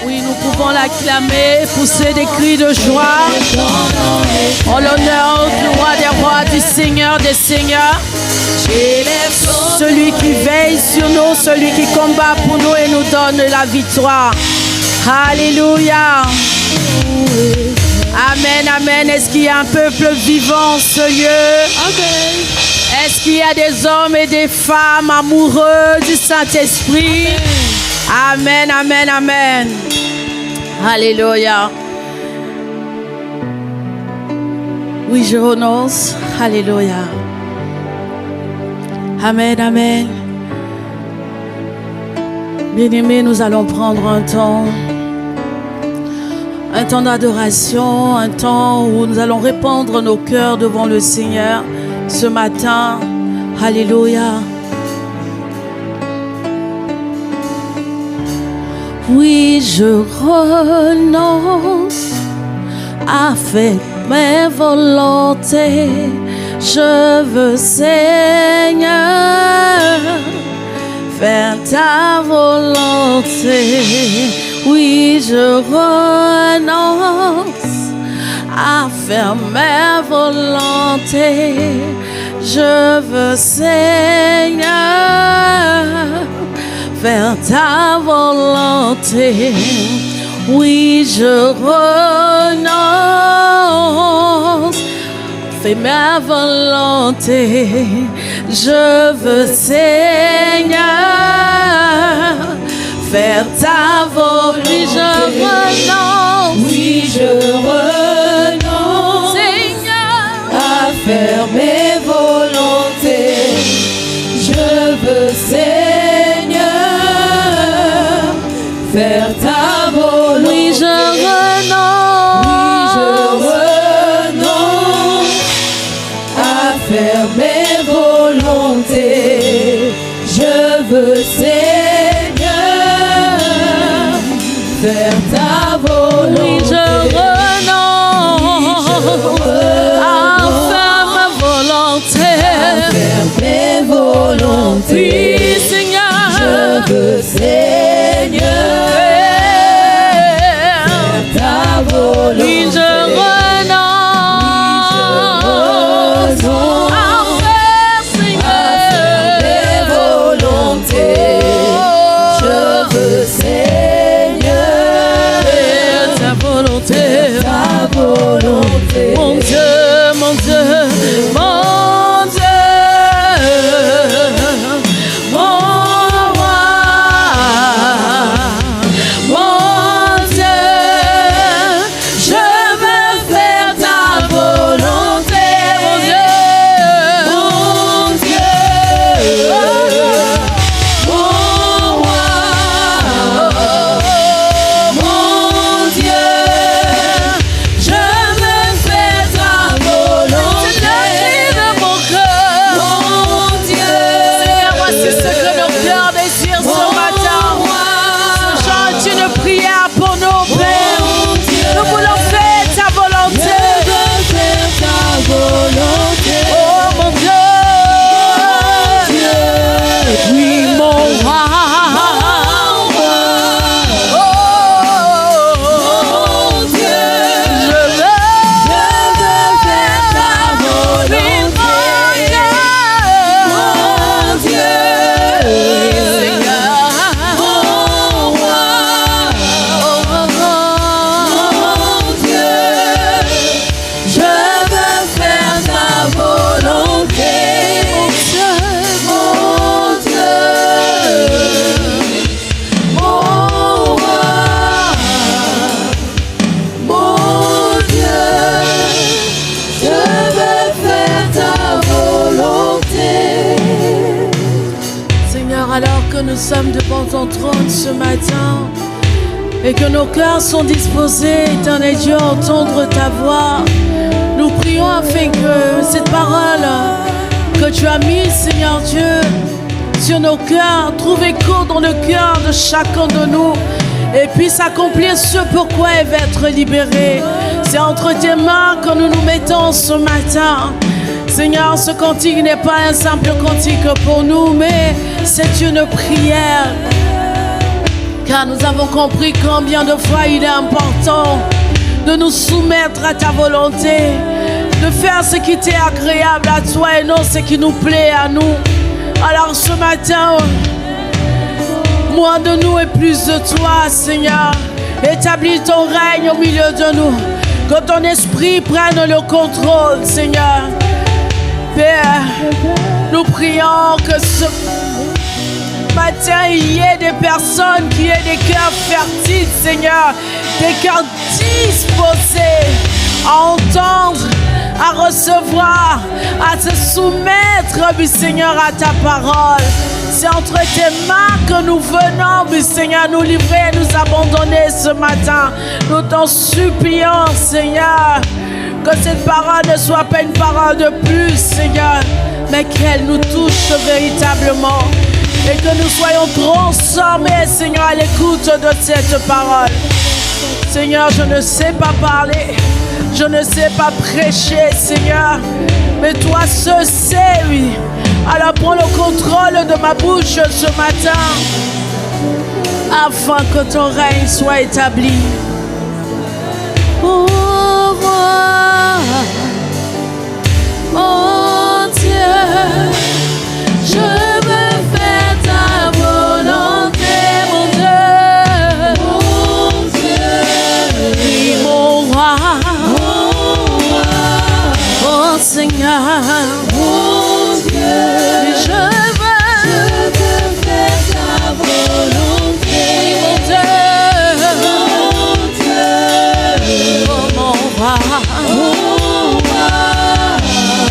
Oui, nous pouvons l'acclamer, pousser des cris de joie. En l'honneur du roi des rois, du Seigneur des seigneurs. Celui qui veille sur nous, celui qui combat pour nous et nous donne la victoire. Alléluia. Amen, amen. Est-ce qu'il y a un peuple vivant en ce lieu? Amen. Est-ce qu'il y a des hommes et des femmes amoureux du Saint-Esprit? Amen, amen, amen. Alléluia. Oui, je renonce. Alléluia. Amen, amen. Bien-aimés, nous allons prendre un temps d'adoration, un temps où nous allons répandre nos cœurs devant le Seigneur ce matin. Alléluia. Oui, je renonce à faire mes volontés. Je veux, Seigneur, faire ta volonté. Oui, je renonce à faire mes volontés. Je veux, Seigneur, faire ta volonté. Oui, je renonce, fais ma volonté. Je veux, Seigneur, faire ta volonté. Je renonce, Oui, je renonce, Seigneur, à faire mes volontés. Je veux, Seigneur, faire ta volonté. oui, je renonce, à faire mes volontés. Je veux, Seigneur, faire ta volonté. oui, je renonce à faire ma volonté. Faire mes volontés. Oui, Seigneur, Je veux, Seigneur, ta volonté. oui, je renonce à faire, Seigneur, mes volontés. Je veux, Seigneur, ta volonté. ta volonté. Mon Dieu, mon Dieu, mon Dieu, mon roi, mon Dieu, je veux faire ta volonté, mon Dieu, Mon Dieu, mon roi, mon Dieu, je veux faire ta volonté. C'est la vie de mon cœur. mon Dieu, Seigneur, voici ce que nos cœurs désirent ce matin. Chante une prière pour nos pères. Nous voulons faire ta volonté. faire ta volonté. Oh mon Dieu. Oui, mon roi. Oh, Mon Dieu, je veux faire ta volonté. Mon Dieu, Seigneur. mon roi, mon Dieu, je veux faire ta volonté. Mon Dieu, mon roi, mon Dieu, je veux faire ta volonté. Seigneur, alors que nous sommes devant ton trône ce matin et que nos cœurs sont disposés, éternel Dieu, à entendre ta voix, nous prions afin que cette parole que tu as mise, Seigneur Dieu, sur nos cœurs, trouve écho dans le cœur de chacun de nous et puisse accomplir ce pourquoi elle va être libérée. C'est entre tes mains que nous nous mettons ce matin. Seigneur, ce cantique n'est pas un simple cantique pour nous, mais c'est une prière Car nous avons compris combien de fois il est important de nous soumettre à ta volonté, de faire ce qui t'est agréable à toi et non ce qui nous plaît à nous. Alors ce matin, moins de nous et plus de toi, Seigneur. Établis ton règne au milieu de nous. Que ton esprit prenne le contrôle, Seigneur. Père, nous prions que ce matin, il y ait des personnes qui aient des cœurs fertiles, Seigneur. Des cœurs disposés à entendre, à recevoir, à se soumettre, oui, Seigneur, à ta parole. C'est entre tes mains que nous venons, oui, Seigneur, nous livrer et nous abandonner ce matin. Nous t'en supplions, Seigneur, que cette parole ne soit pas une parole de plus, Seigneur, mais qu'elle nous touche véritablement et que nous soyons transformés, Seigneur, à l'écoute de cette parole. Seigneur, je ne sais pas parler, je ne sais pas prêcher, Seigneur, mais toi seul sais, oui. Alors prends le contrôle de ma bouche ce matin, afin que ton règne soit établi. Oh moi, mon Dieu, je veux faire ta volonté, mon Dieu, oui, mon roi, oh Seigneur, mon Dieu, je veux faire ta volonté, mon Dieu, oh mon roi,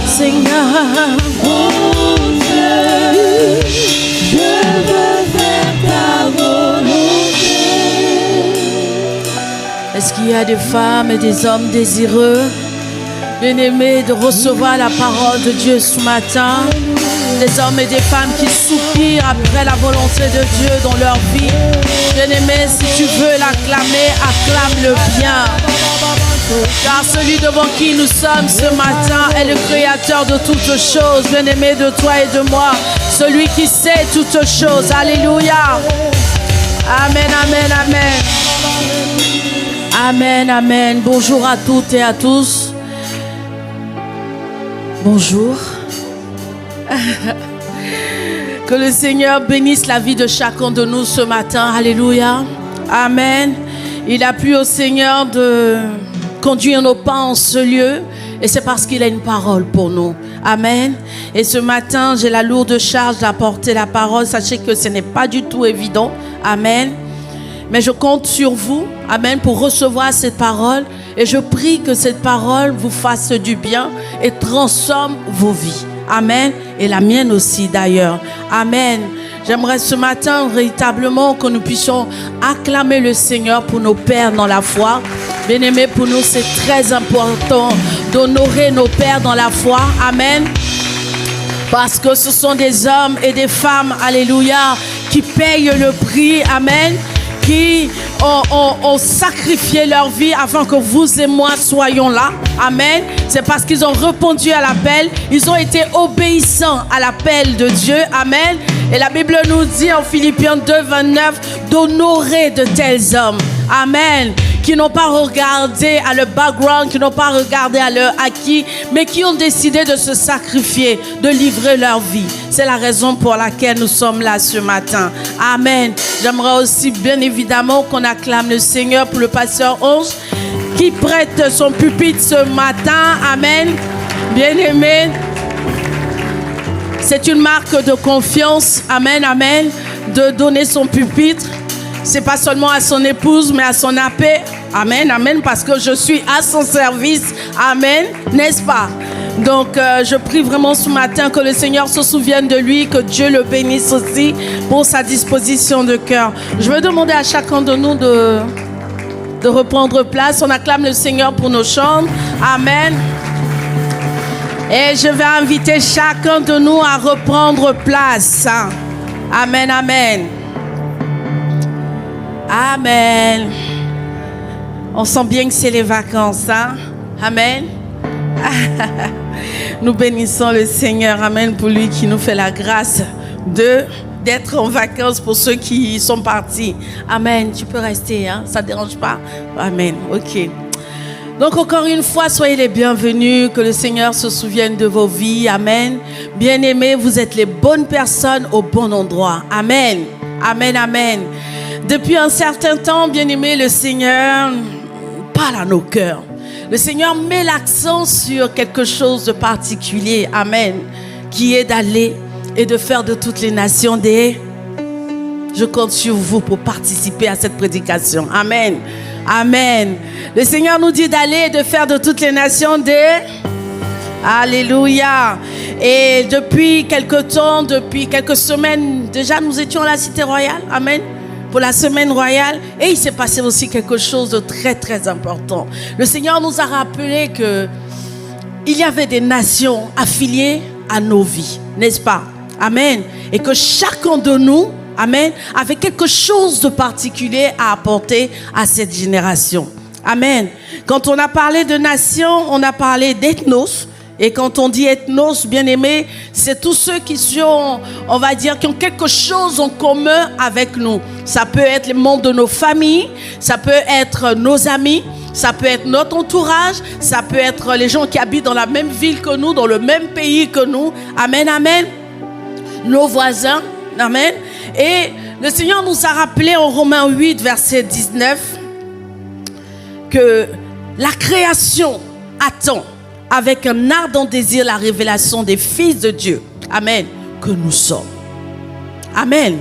Seigneur, mon Dieu, je veux faire ta volonté. Est-ce qu'il y a des femmes et des hommes désireux, bien-aimés, de recevoir la parole de Dieu ce matin? Des hommes et des femmes qui soupirent après la volonté de Dieu dans leur vie. Bien-aimé, si tu veux l'acclamer, acclame-le bien. Car celui devant qui nous sommes ce matin est le créateur de toutes choses, bien-aimé, de toi et de moi. Celui qui sait toutes choses. Alléluia. Amen, amen, amen. Amen, amen. Bonjour à toutes et à tous. Bonjour. Que le Seigneur bénisse la vie de chacun de nous ce matin. Alléluia. Amen. Il a plu au Seigneur de conduire nos pas en ce lieu. Et c'est parce qu'il a une parole pour nous. Amen. Et ce matin, j'ai la lourde charge d'apporter la parole. Sachez que ce n'est pas du tout évident. Amen. Mais je compte sur vous. Amen. Pour recevoir cette parole. Et je prie que cette parole vous fasse du bien et transforme vos vies. Amen. Et la mienne aussi d'ailleurs. Amen. J'aimerais ce matin véritablement que nous puissions acclamer le Seigneur pour nos pères dans la foi. Bien-aimés, pour nous c'est très important d'honorer nos pères dans la foi. Amen. Parce que ce sont des hommes et des femmes, alléluia, qui payent le prix. Amen. Qui ont sacrifié leur vie afin que vous et moi soyons là. Amen. C'est parce qu'ils ont répondu à l'appel. Ils ont été obéissants à l'appel de Dieu. Amen. Et la Bible nous dit en Philippiens 2, 29 d'honorer de tels hommes. Amen. Qui n'ont pas regardé à leur background, qui n'ont pas regardé à leur acquis, mais qui ont décidé de se sacrifier, de livrer leur vie. C'est la raison pour laquelle nous sommes là ce matin. Amen. J'aimerais aussi bien évidemment qu'on acclame le Seigneur pour le pasteur Onge qui prête son pupitre ce matin. Amen. Bien-aimé, c'est une marque de confiance. Amen, amen. De donner son pupitre. C'est pas seulement à son épouse, mais à son appel. Amen, amen, parce que je suis à son service. Amen, n'est-ce pas? Donc, je prie vraiment ce matin que le Seigneur se souvienne de lui, que Dieu le bénisse aussi pour sa disposition de cœur. Je vais demander à chacun de nous de reprendre place. On acclame le Seigneur pour nos chambres. Amen. Et je vais inviter chacun de nous à reprendre place. Amen, amen. Amen. On sent bien que c'est les vacances, hein? Amen. Nous bénissons le Seigneur. Amen. Pour lui qui nous fait la grâce de d'être en vacances pour ceux qui sont partis. Amen. Tu peux rester, hein? Ça ne dérange pas? Amen. Ok. Donc encore une fois, soyez les bienvenus, que le Seigneur se souvienne de vos vies. Amen. Bien-aimés, vous êtes les bonnes personnes au bon endroit. Amen. Amen, amen. Depuis un certain temps, bien-aimés, le Seigneur parle à nos cœurs. Le Seigneur met l'accent sur quelque chose de particulier. Amen. Qui est d'aller et de faire de toutes les nations des... Je compte sur vous pour participer à cette prédication. Amen. Amen. Le Seigneur nous dit d'aller et de faire de toutes les nations des... Alléluia. Et depuis quelque temps, depuis quelques semaines, déjà nous étions à la Cité Royale. Amen. Pour la semaine royale. Et il s'est passé aussi quelque chose de très très important. Le Seigneur nous a rappelé que il y avait des nations affiliées à nos vies. N'est-ce pas? Amen. Et que chacun de nous, amen, avait quelque chose de particulier à apporter à cette génération. Amen. Quand on a parlé de nation, on a parlé d'ethnos. Et quand on dit ethnos, bien-aimés, c'est tous ceux qui sont, on va dire, qui ont quelque chose en commun avec nous. Ça peut être les membres de nos familles, ça peut être nos amis, ça peut être notre entourage, ça peut être les gens qui habitent dans la même ville que nous, dans le même pays que nous. Amen, amen. Nos voisins. Amen. Et le Seigneur nous a rappelé en Romains 8, verset 19, que la création attend avec un ardent désir la révélation des fils de Dieu. Amen. Que nous sommes. Amen.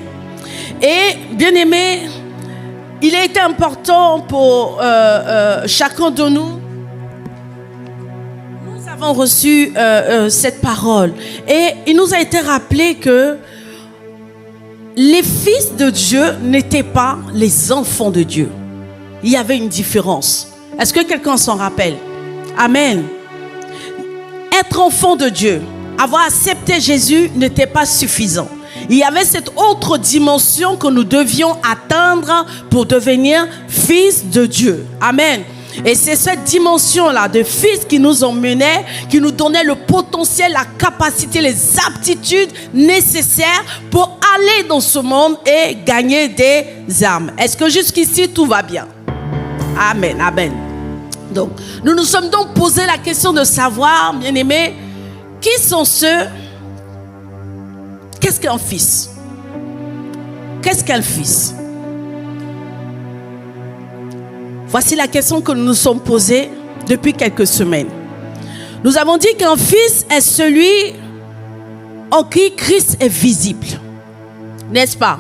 Et bien aimé, il a été important pour chacun de nous. Nous avons reçu cette parole. Et il nous a été rappelé que les fils de Dieu n'étaient pas les enfants de Dieu. Il y avait une différence. Est-ce que quelqu'un s'en rappelle? Amen. Être enfant de Dieu, avoir accepté Jésus n'était pas suffisant. Il y avait cette autre dimension que nous devions atteindre pour devenir fils de Dieu. Amen. Et c'est cette dimension-là de fils qui nous emmenait, qui nous donnait le potentiel, la capacité, les aptitudes nécessaires pour aller dans ce monde et gagner des âmes. Est-ce que jusqu'ici tout va bien? Amen, amen. Donc, nous nous sommes donc posé la question de savoir, bien-aimés, qui sont ceux? Qu'est-ce qu'un fils? Qu'est-ce qu'un fils? Voici la question que nous nous sommes posée depuis quelques semaines. Nous avons dit qu'un fils est celui en qui Christ est visible. N'est-ce pas?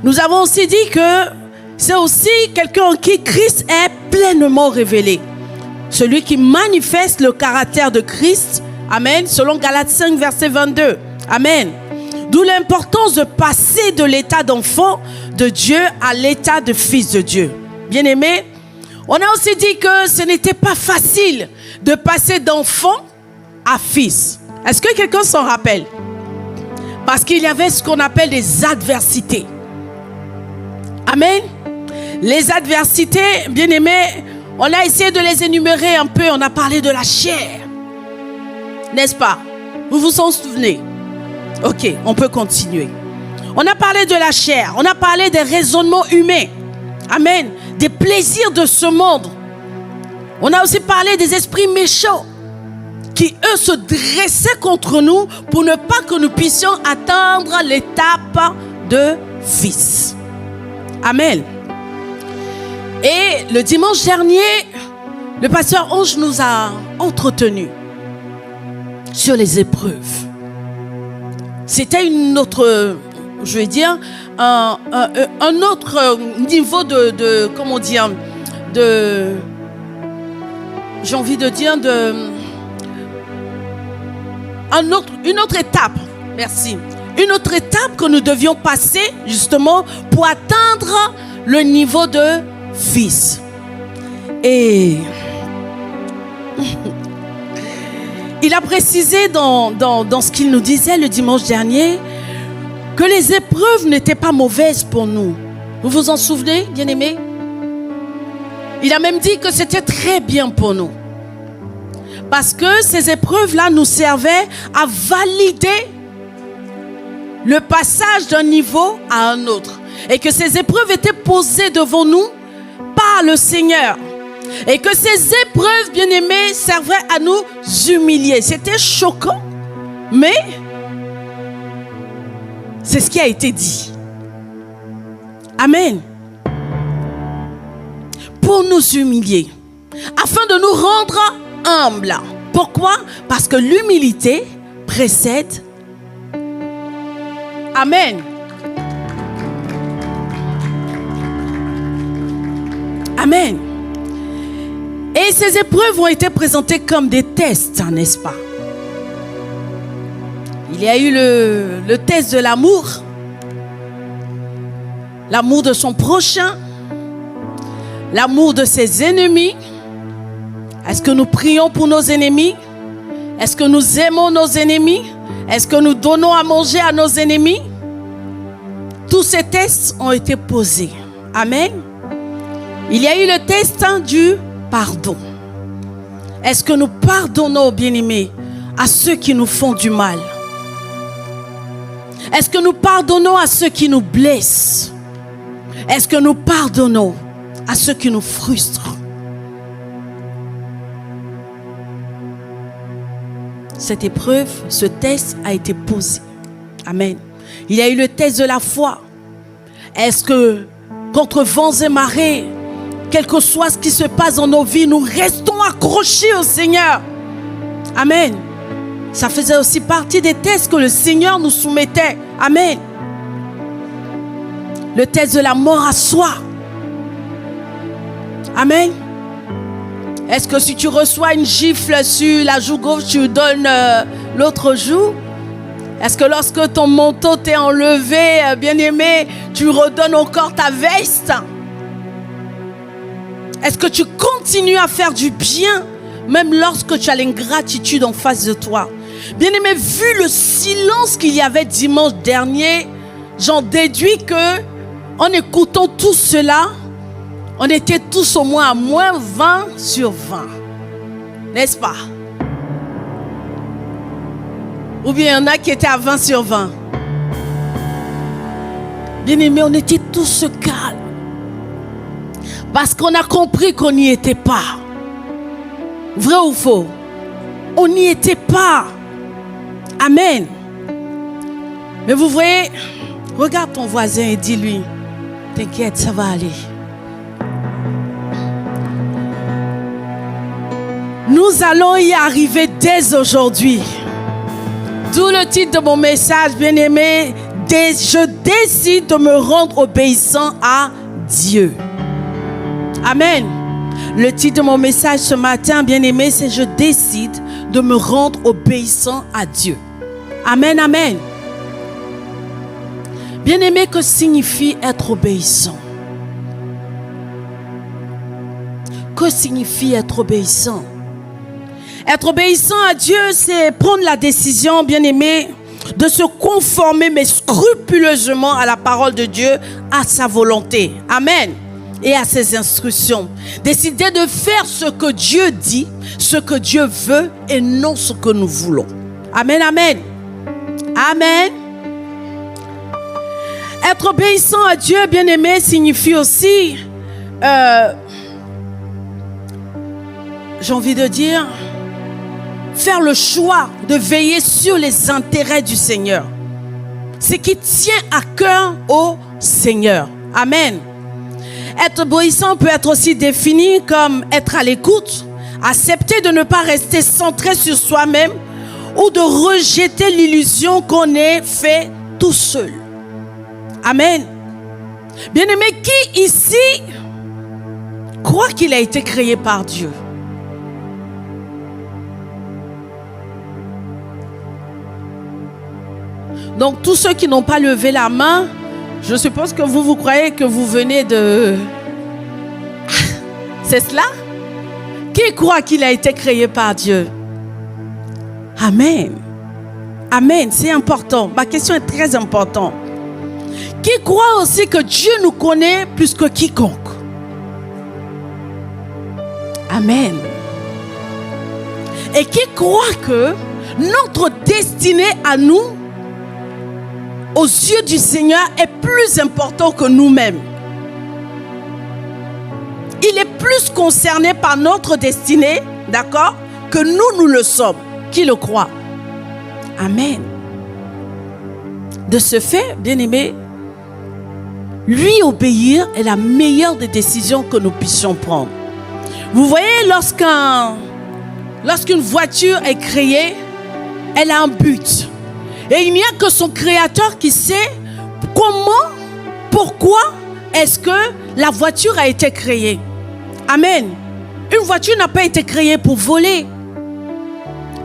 Nous avons aussi dit que c'est aussi quelqu'un en qui Christ est pleinement révélé. Celui qui manifeste le caractère de Christ. Amen. Selon Galates 5, verset 22. Amen. D'où l'importance de passer de l'état d'enfant de Dieu à l'état de fils de Dieu. Bien-aimés, on a aussi dit que ce n'était pas facile de passer d'enfant à fils. Est-ce que quelqu'un s'en rappelle? Parce qu'il y avait ce qu'on appelle des adversités. Amen. Les adversités, bien-aimés, on a essayé de les énumérer un peu. On a parlé de la chair. N'est-ce pas? Vous vous en souvenez? Ok, on peut continuer. On a parlé de la chair. On a parlé des raisonnements humains. Amen. Des plaisirs de ce monde. On a aussi parlé des esprits méchants qui, eux, se dressaient contre nous pour ne pas que nous puissions atteindre l'étape de fils. Amen. Et le dimanche dernier, le pasteur Ange nous a entretenus sur les épreuves. C'était une autre, je vais dire, un autre niveau de comment dire, j'ai envie de dire, une autre étape, merci. Une autre étape que nous devions passer justement pour atteindre le niveau de fils. Et il a précisé dans ce qu'il nous disait le dimanche dernier que les épreuves n'étaient pas mauvaises pour nous. Vous vous en souvenez, bien-aimés? Il a même dit que c'était très bien pour nous. Parce que ces épreuves-là nous servaient à valider le passage d'un niveau à un autre. Et que ces épreuves étaient posées devant nous par le Seigneur. Et que ces épreuves, bien-aimés, servaient à nous humilier. C'était choquant, mais c'est ce qui a été dit. Amen. Pour nous humilier, afin de nous rendre humbles. Pourquoi? Parce que l'humilité précède. Amen. Amen. Et ces épreuves ont été présentées comme des tests, n'est-ce pas? Il y a eu le test de l'amour, l'amour de son prochain, l'amour de ses ennemis. Est-ce que nous prions pour nos ennemis? Est-ce que nous aimons nos ennemis? Est-ce que nous donnons à manger à nos ennemis? Tous ces tests ont été posés. Amen. Il y a eu le test du pardon. Est-ce que nous pardonnons, bien-aimés, à ceux qui nous font du mal? Est-ce que nous pardonnons à ceux qui nous blessent? Est-ce que nous pardonnons à ceux qui nous frustrent? Cette épreuve, ce test a été posé. Amen. Il y a eu le test de la foi. Est-ce que, contre vents et marées, quel que soit ce qui se passe dans nos vies, nous restons accrochés au Seigneur? Amen. Ça faisait aussi partie des tests que le Seigneur nous soumettait. Amen. Le test de la mort à soi. Amen. Est-ce que si tu reçois une gifle sur la joue gauche, tu donnes l'autre joue? Est-ce que lorsque ton manteau t'est enlevé, bien-aimé, tu redonnes encore ta veste? Est-ce que tu continues à faire du bien, même lorsque tu as l'ingratitude en face de toi? Bien-aimé, vu le silence qu'il y avait dimanche dernier, j'en déduis que, en écoutant tout cela, on était tous au moins à moins 20 sur 20. N'est-ce pas? Ou bien il y en a qui étaient à 20 sur 20. Bien-aimé, on était tous calmes. Parce qu'on a compris qu'on n'y était pas. Vrai ou faux? On n'y était pas. Amen. Mais vous voyez, regarde ton voisin et dis-lui, t'inquiète, ça va aller. Nous allons y arriver dès aujourd'hui. D'où le titre de mon message, bien-aimé, je décide de me rendre obéissant à Dieu. Amen. Le titre de mon message ce matin, bien-aimé, c'est je décide de me rendre obéissant à Dieu. Amen, amen. Bien-aimé, que signifie être obéissant? Que signifie être obéissant? Être obéissant à Dieu, c'est prendre la décision, bien-aimé, de se conformer, mais scrupuleusement à la parole de Dieu, à sa volonté. Amen. Et à ses instructions. Décider de faire ce que Dieu dit, ce que Dieu veut et non ce que nous voulons. Amen, amen. Amen. Être obéissant à Dieu, bien-aimé, signifie aussi, j'ai envie de dire, faire le choix de veiller sur les intérêts du Seigneur. Ce qui tient à cœur au Seigneur. Amen. Être obéissant peut être aussi défini comme être à l'écoute, accepter de ne pas rester centré sur soi-même ou de rejeter l'illusion qu'on est fait tout seul. Amen. Bien-aimé, qui ici croit qu'il a été créé par Dieu? Donc, tous ceux qui n'ont pas levé la main, je suppose que vous croyez que vous venez de... C'est cela? Qui croit qu'il a été créé par Dieu? Amen. Amen, c'est important. Ma question est très importante. Qui croit aussi que Dieu nous connaît plus que quiconque? Amen. Et qui croit que notre destinée à nous aux yeux du Seigneur est plus important que nous-mêmes. Il est plus concerné par notre destinée, d'accord, que nous le sommes. Qui le croit? Amen. De ce fait, bien-aimés, lui obéir est la meilleure des décisions que nous puissions prendre. Vous voyez, lorsqu'une voiture est créée, elle a un but. Et il n'y a que son créateur qui sait comment, pourquoi est-ce que la voiture a été créée. Amen. Une voiture n'a pas été créée pour voler.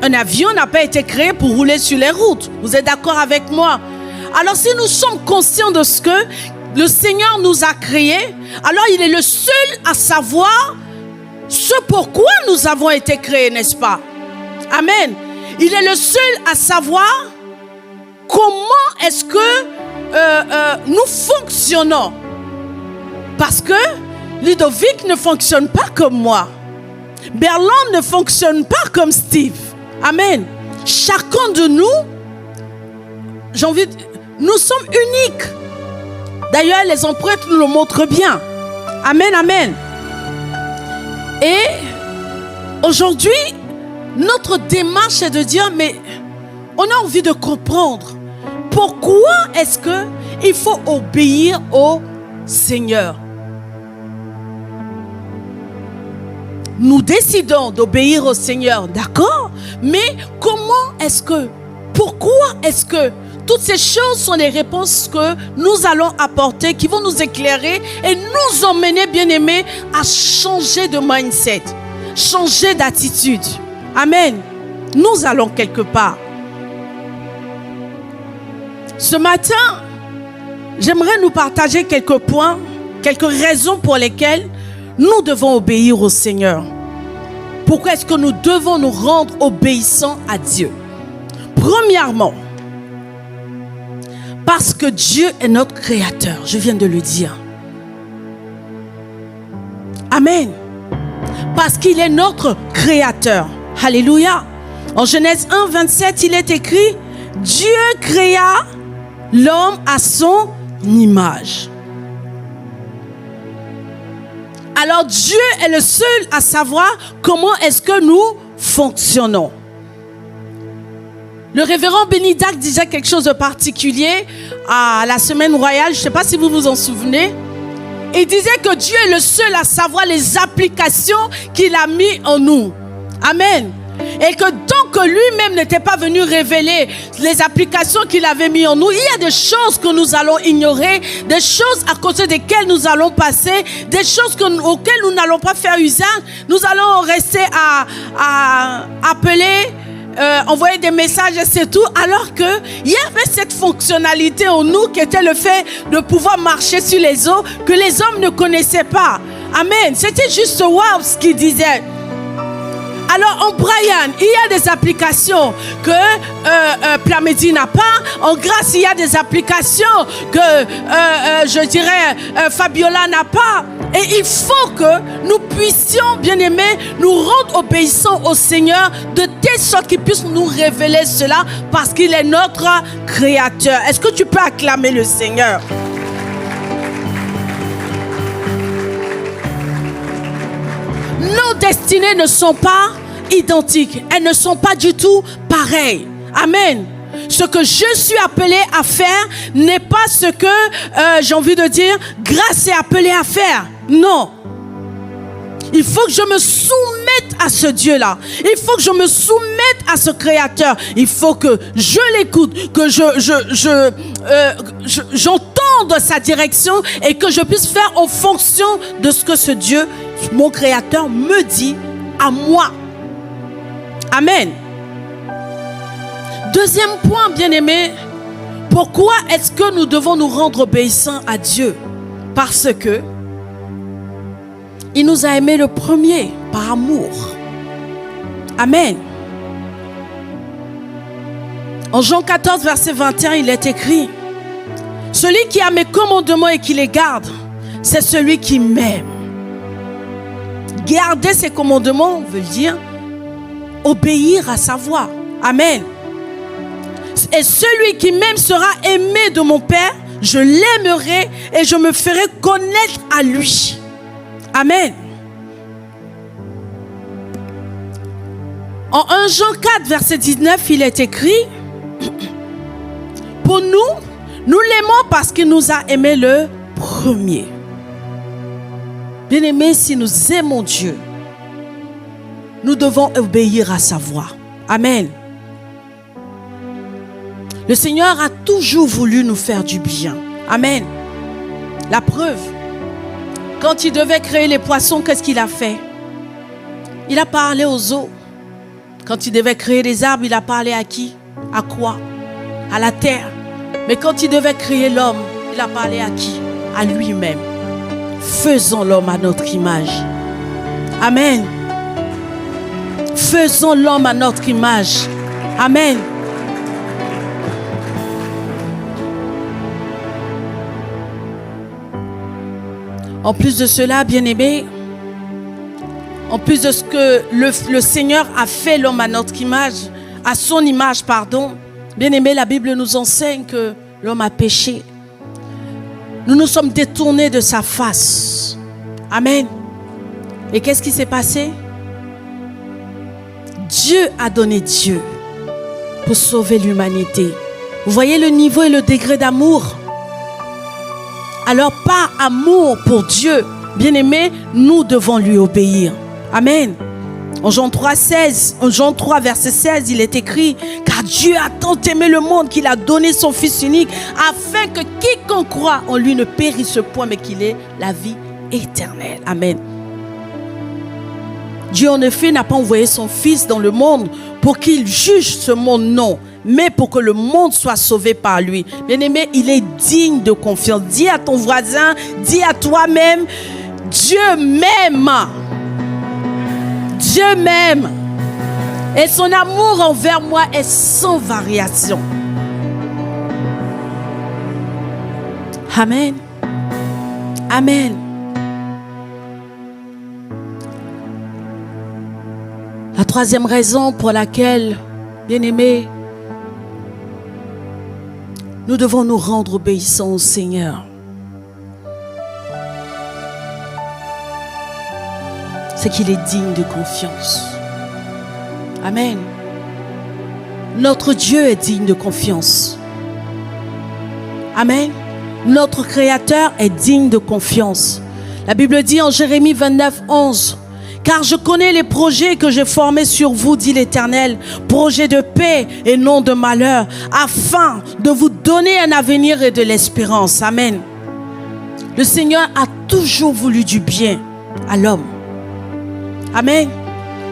Un avion n'a pas été créé pour rouler sur les routes. Vous êtes d'accord avec moi? Alors si nous sommes conscients de ce que le Seigneur nous a créés, alors il est le seul à savoir ce pourquoi nous avons été créés, n'est-ce pas? Amen. Il est le seul à savoir comment est-ce que nous fonctionnons. Parce que Ludovic ne fonctionne pas comme moi. Berland ne fonctionne pas comme Steve. Amen. Chacun de nous, nous sommes uniques. D'ailleurs, les empreintes nous le montrent bien. Amen, amen. Et aujourd'hui, notre démarche est de dire, mais on a envie de comprendre pourquoi est-ce qu'il faut obéir au Seigneur. Nous décidons d'obéir au Seigneur, d'accord? Mais comment est-ce que, pourquoi est-ce que toutes ces choses sont des réponses que nous allons apporter, qui vont nous éclairer et nous emmener, bien-aimés, à changer de mindset, changer d'attitude. Amen. Nous allons quelque part. Ce matin, j'aimerais nous partager quelques points, quelques raisons pour lesquelles nous devons obéir au Seigneur. Pourquoi est-ce que nous devons nous rendre obéissants à Dieu? Premièrement, parce que Dieu est notre créateur. Je viens de le dire. Amen. Parce qu'il est notre créateur. Alléluia. En Genèse 1, 27, il est écrit: Dieu créa l'homme à son image. Alors Dieu est le seul à savoir comment est-ce que nous fonctionnons. Le révérend Bénidac disait quelque chose de particulier à la semaine royale. Je ne sais pas si vous vous en souvenez. Il disait que Dieu est le seul à savoir les applications qu'il a mis en nous. Amen. Et que tant que lui-même n'était pas venu révéler les applications qu'il avait mis en nous, il y a des choses que nous allons ignorer, des choses à côté desquelles nous allons passer, des choses auxquelles nous n'allons pas faire usage. Nous allons rester à appeler, envoyer des messages et c'est tout, alors qu'il y avait cette fonctionnalité en nous qui était le fait de pouvoir marcher sur les eaux que les hommes ne connaissaient pas. Amen. C'était juste wow ce qu'il disait. Alors en Brian, il y a des applications que Plamedi n'a pas. En Grâce, il y a des applications que Fabiola n'a pas. Et il faut que nous puissions, bien aimés, nous rendre obéissants au Seigneur de telle sorte qu'il puisse nous révéler cela parce qu'il est notre créateur. Est-ce que tu peux acclamer le Seigneur? Nos destinées ne sont pas identiques. Elles ne sont pas du tout pareilles. Amen. Ce que je suis appelé à faire n'est pas ce que, j'ai envie de dire, Grâce est appelée à faire. Non. Il faut que je me soumette à ce Dieu-là. Il faut que je me soumette à ce Créateur. Il faut que je l'écoute, que j'entende sa direction et que je puisse faire en fonction de ce que ce Dieu, mon Créateur, me dit à moi. Amen. Deuxième point, bien-aimé, pourquoi est-ce que nous devons nous rendre obéissants à Dieu? Parce que il nous a aimés le premier par amour. Amen. En Jean 14, verset 21, il est écrit: celui qui a mes commandements et qui les garde, c'est celui qui m'aime. Garder ses commandements veut dire obéir à sa voix. Amen. Et celui qui m'aime sera aimé de mon Père. Je l'aimerai et je me ferai connaître à lui. Amen. En 1 Jean 4, verset 19, il est écrit: pour nous l'aimons parce qu'il nous a aimés le premier. Bien-aimés, si nous aimons Dieu, nous devons obéir à sa voix. Amen. Le Seigneur a toujours voulu nous faire du bien. Amen. La preuve, quand il devait créer les poissons, qu'est-ce qu'il a fait? Il a parlé aux eaux. Quand il devait créer les arbres, il a parlé à qui? À quoi? À la terre. Mais quand il devait créer l'homme, il a parlé à qui? À lui-même. Faisons l'homme à notre image. Amen. Faisons l'homme à notre image. Amen. En plus de cela, bien-aimés, en plus de ce que le Seigneur a fait l'homme à notre image, à son image, pardon, bien-aimés, la Bible nous enseigne que l'homme a péché. Nous nous sommes détournés de sa face. Amen. Et qu'est-ce qui s'est passé? Dieu a donné Dieu pour sauver l'humanité. Vous voyez le niveau et le degré d'amour? Alors, par amour pour Dieu, bien-aimés, nous devons lui obéir. Amen. En Jean 3, verset 16, il est écrit: car Dieu a tant aimé le monde qu'il a donné son Fils unique, afin que quiconque croit en lui ne périsse point, mais qu'il ait la vie éternelle. Amen. Dieu, en effet, n'a pas envoyé son Fils dans le monde pour qu'il juge ce monde, non, mais pour que le monde soit sauvé par lui. Bien-aimé, il est digne de confiance. Dis à ton voisin, dis à toi-même: Dieu m'aime. Dieu m'aime. Et son amour envers moi est sans variation. Amen. Amen. La troisième raison pour laquelle, bien-aimés, nous devons nous rendre obéissants au Seigneur, c'est qu'il est digne de confiance. Amen. Notre Dieu est digne de confiance. Amen. Notre Créateur est digne de confiance. La Bible dit en Jérémie 29, 11: car je connais les projets que j'ai formés sur vous, dit l'Éternel, projets de paix et non de malheur, afin de vous donner un avenir et de l'espérance. Amen. Le Seigneur a toujours voulu du bien à l'homme. Amen.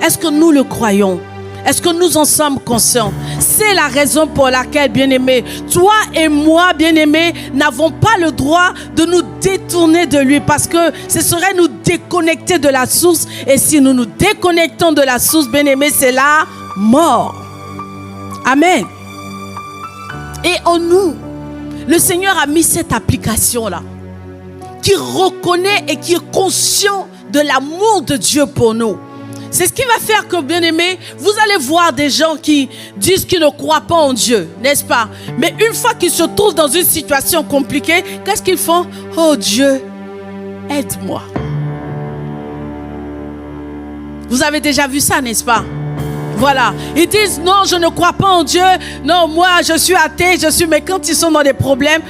Est-ce que nous le croyons? Est-ce que nous en sommes conscients? C'est la raison pour laquelle, bien-aimés, toi et moi, bien-aimés, n'avons pas le droit de nous détourner de lui, parce que ce serait nous déconnecter de la source. Et si nous nous déconnectons de la source, bien-aimés, c'est la mort. Amen. Et en nous, le Seigneur a mis cette application-là, qui reconnaît et qui est conscient de l'amour de Dieu pour nous. C'est ce qui va faire que, bien-aimés, vous allez voir des gens qui disent qu'ils ne croient pas en Dieu, n'est-ce pas? Mais une fois qu'ils se trouvent dans une situation compliquée, qu'est-ce qu'ils font? Oh Dieu, aide-moi. Vous avez déjà vu ça, n'est-ce pas? Voilà. Ils disent non, je ne crois pas en Dieu. Non, moi, je suis athée, mais quand ils sont dans des problèmes,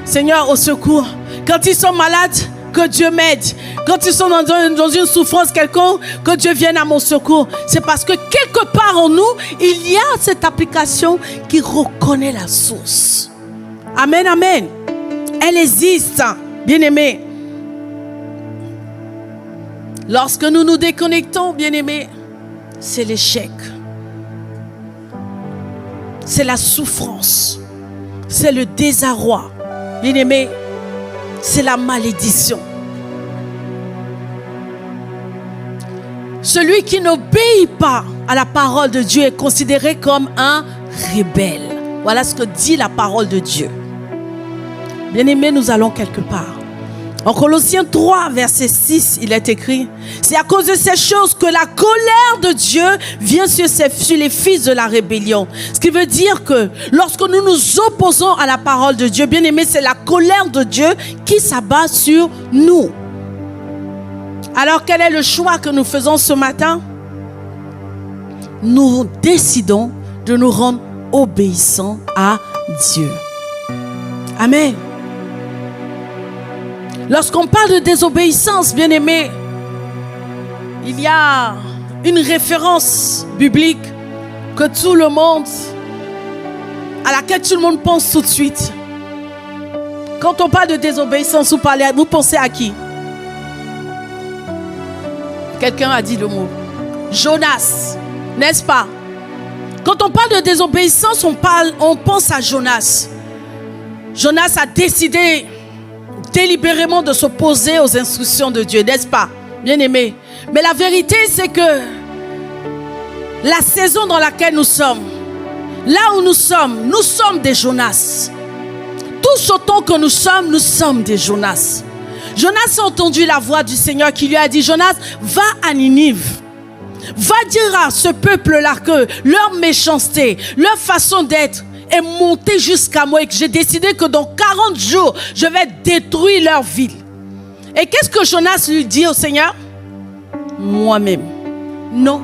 Seigneur, au secours. Quand ils sont malades, que Dieu m'aide. Quand ils sont dans une souffrance quelconque, que Dieu vienne à mon secours. C'est parce que quelque part en nous, il y a cette application qui reconnaît la source. Amen, amen. Elle existe, bien-aimés. Lorsque nous nous déconnectons, bien-aimés, c'est l'échec. C'est la souffrance. C'est le désarroi. Bien-aimés, c'est la malédiction. Celui qui n'obéit pas à la parole de Dieu est considéré comme un rebelle. Voilà ce que dit la parole de Dieu. Bien-aimés, nous allons quelque part. En Colossiens 3, verset 6, il est écrit: c'est à cause de ces choses que la colère de Dieu vient sur les fils de la rébellion. Ce qui veut dire que lorsque nous nous opposons à la parole de Dieu, bien aimé, c'est la colère de Dieu qui s'abat sur nous. Alors quel est le choix que nous faisons ce matin? Nous décidons de nous rendre obéissants à Dieu. Amen. Lorsqu'on parle de désobéissance, bien aimé, il y a une référence biblique que tout le monde, à laquelle tout le monde pense tout de suite. Quand on parle de désobéissance, vous pensez à qui? Quelqu'un a dit le mot. Jonas, n'est-ce pas? Quand on parle de désobéissance, on pense à Jonas. Jonas a décidé délibérément de s'opposer aux instructions de Dieu, n'est-ce pas, bien aimé? Mais la vérité, c'est que la saison dans laquelle nous sommes, là où nous sommes des Jonas. Tous autant que nous sommes des Jonas. Jonas a entendu la voix du Seigneur qui lui a dit: Jonas, va à Ninive. Va dire à ce peuple-là que leur méchanceté, leur façon d'être est montée jusqu'à moi et que j'ai décidé que dans 40 jours, je vais détruire leur ville. Et qu'est-ce que Jonas lui dit au Seigneur? Moi-même. Non.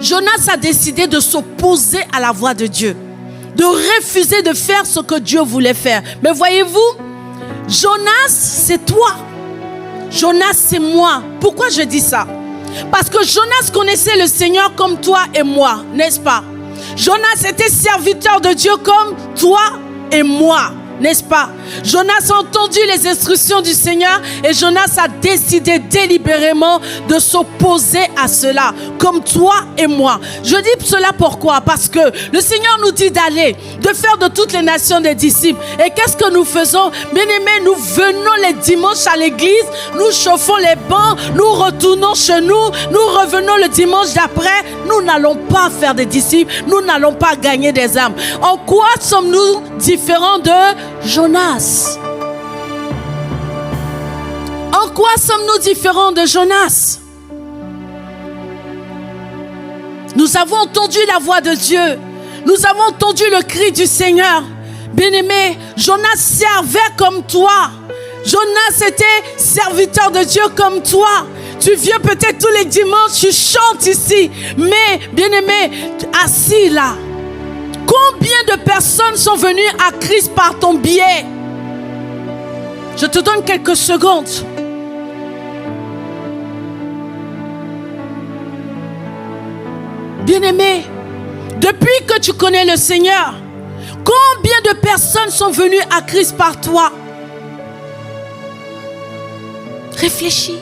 Jonas a décidé de s'opposer à la voix de Dieu, de refuser de faire ce que Dieu voulait faire. Mais voyez-vous, Jonas, c'est toi. Jonas, c'est moi. Pourquoi je dis ça? Parce que Jonas connaissait le Seigneur comme toi et moi, n'est-ce pas? Jonas était serviteur de Dieu comme toi et moi, n'est-ce pas? Jonas a entendu les instructions du Seigneur et Jonas a décidé délibérément de s'opposer à cela, comme toi et moi. Je dis cela pourquoi? Parce que le Seigneur nous dit d'aller, de faire de toutes les nations des disciples. Et qu'est-ce que nous faisons? Bien-aimés, nous venons les dimanches à l'église, nous chauffons les bancs, nous retournons chez nous, nous revenons le dimanche d'après. Nous n'allons pas faire des disciples, nous n'allons pas gagner des âmes. En quoi sommes-nous différents de Jonas? En quoi sommes-nous différents de Jonas? Nous avons entendu la voix de Dieu. Nous avons entendu le cri du Seigneur. Bien-aimé, Jonas servait comme toi. Jonas était serviteur de Dieu comme toi. Tu viens peut-être tous les dimanches, tu chantes ici. Mais, bien-aimé, assis là, combien de personnes sont venues à Christ par ton biais? Je te donne quelques secondes. Bien-aimé, depuis que tu connais le Seigneur, combien de personnes sont venues à Christ par toi? Réfléchis,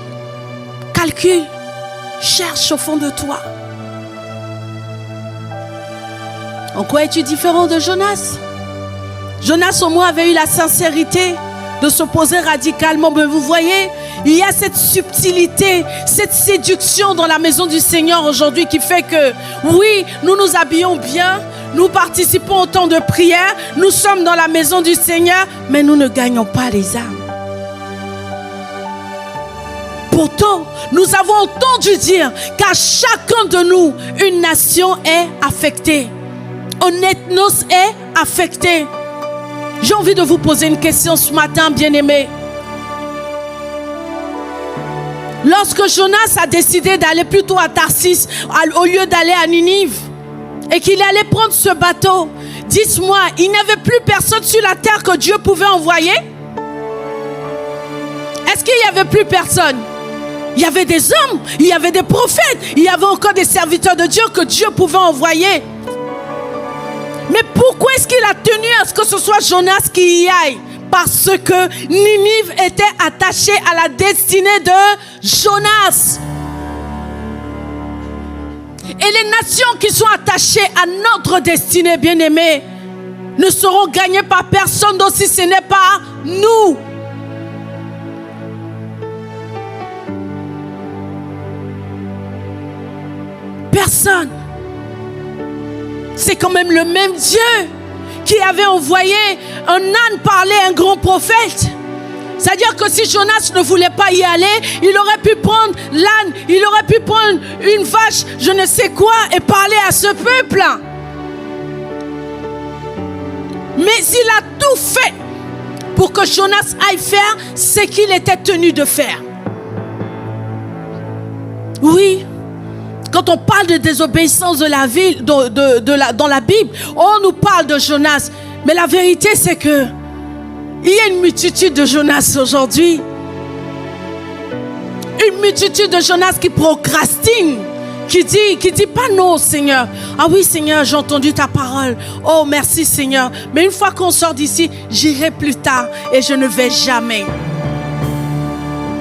calcule, cherche au fond de toi. En quoi es-tu différent de Jonas? Jonas au moins avait eu la sincérité de s'opposer radicalement. Mais vous voyez, il y a cette subtilité, cette séduction dans la maison du Seigneur aujourd'hui qui fait que, oui, nous nous habillons bien, nous participons au temps de prière, nous sommes dans la maison du Seigneur, mais nous ne gagnons pas les âmes. Pourtant, nous avons entendu dire qu'à chacun de nous, une nation est affectée. Un ethnos est affecté. J'ai envie de vous poser une question ce matin, bien-aimés. Lorsque Jonas a décidé d'aller plutôt à Tarsis au lieu d'aller à Ninive et qu'il allait prendre ce bateau, dites-moi, il n'y avait plus personne sur la terre que Dieu pouvait envoyer? Est-ce qu'il n'y avait plus personne? Il y avait des hommes, il y avait des prophètes, il y avait encore des serviteurs de Dieu que Dieu pouvait envoyer. Mais pourquoi est-ce qu'il a tenu à ce que ce soit Jonas qui y aille? Parce que Ninive était attachée à la destinée de Jonas. Et les nations qui sont attachées à notre destinée, bien-aimés, ne seront gagnées par personne d'autre si ce n'est pas nous. Personne. C'est quand même le même Dieu qui avait envoyé un âne parler à un grand prophète. C'est-à-dire que si Jonas ne voulait pas y aller, il aurait pu prendre l'âne, il aurait pu prendre une vache, je ne sais quoi, et parler à ce peuple. Mais il a tout fait pour que Jonas aille faire ce qu'il était tenu de faire. Oui, quand on parle de désobéissance de la ville, dans la Bible, on nous parle de Jonas. Mais la vérité, c'est que il y a une multitude de Jonas aujourd'hui. Une multitude de Jonas qui procrastine, qui dit pas non, Seigneur. Ah oui, Seigneur, j'ai entendu ta parole. Oh, merci, Seigneur. Mais une fois qu'on sort d'ici, j'irai plus tard et je ne vais jamais.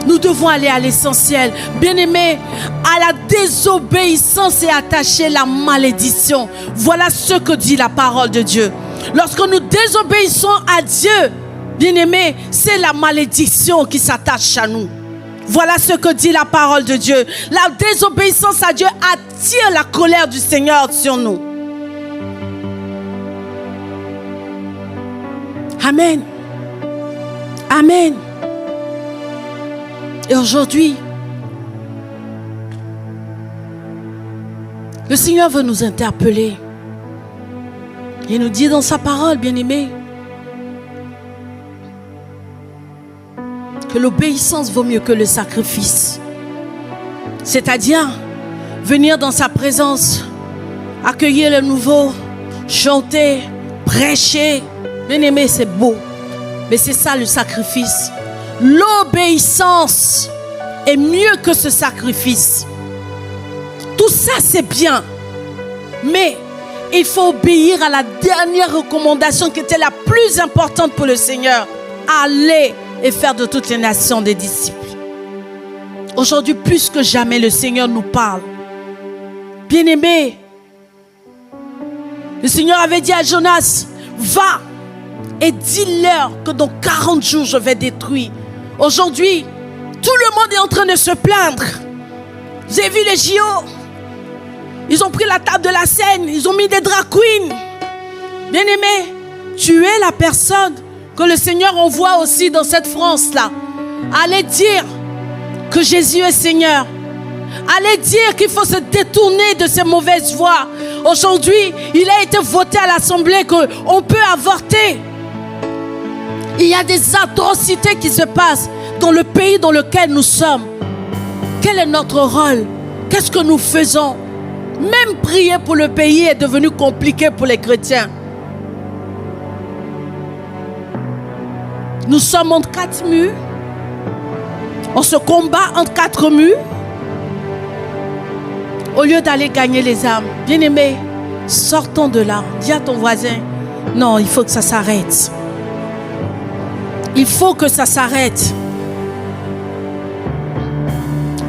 Nous devons aller à l'essentiel. Bien-aimés, à la désobéissance est attachée la malédiction. Voilà ce que dit la parole de Dieu. Lorsque nous désobéissons à Dieu, bien-aimés, c'est la malédiction qui s'attache à nous. Voilà ce que dit la parole de Dieu. La désobéissance à Dieu attire la colère du Seigneur sur nous. Amen. Amen. Et aujourd'hui, le Seigneur veut nous interpeller. Il nous dit dans sa parole, bien-aimés, que l'obéissance vaut mieux que le sacrifice. C'est-à-dire, venir dans sa présence, accueillir le nouveau, chanter, prêcher. Bien-aimés, c'est beau. Mais c'est ça le sacrifice. L'obéissance est mieux que ce sacrifice. Tout ça, c'est bien. Mais il faut obéir à la dernière recommandation qui était la plus importante pour le Seigneur. Aller et faire de toutes les nations des disciples. Aujourd'hui, plus que jamais, le Seigneur nous parle. Bien-aimés, le Seigneur avait dit à Jonas, va et dis-leur que dans 40 jours, je vais détruire. Aujourd'hui, tout le monde est en train de se plaindre. Vous avez vu les JO? Ils ont pris la table de la scène, ils ont mis des drag queens. Bien-aimé, tu es la personne que le Seigneur envoie aussi dans cette France-là. Allez dire que Jésus est Seigneur. Allez dire qu'il faut se détourner de ces mauvaises voies. Aujourd'hui, il a été voté à l'Assemblée qu'on peut avorter. Il y a des atrocités qui se passent dans le pays dans lequel nous sommes. Quel est notre rôle? Qu'est-ce que nous faisons? Même prier pour le pays est devenu compliqué pour les chrétiens. Nous sommes entre 4 murs. On se combat entre 4 murs. Au lieu d'aller gagner les âmes. Bien-aimés, sortons de là. Dis à ton voisin, non, il faut que ça s'arrête. Il faut que ça s'arrête.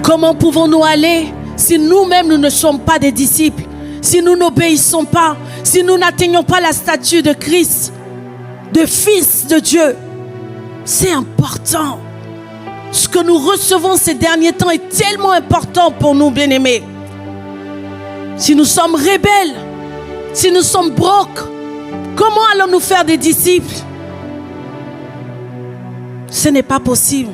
Comment pouvons-nous aller si nous-mêmes nous ne sommes pas des disciples? Si nous n'obéissons pas? Si nous n'atteignons pas la statue de Christ, de Fils de Dieu? C'est important. Ce que nous recevons ces derniers temps est tellement important pour nous, bien-aimés. Si nous sommes rebelles, si nous sommes brocs, comment allons-nous faire des disciples? Ce n'est pas possible.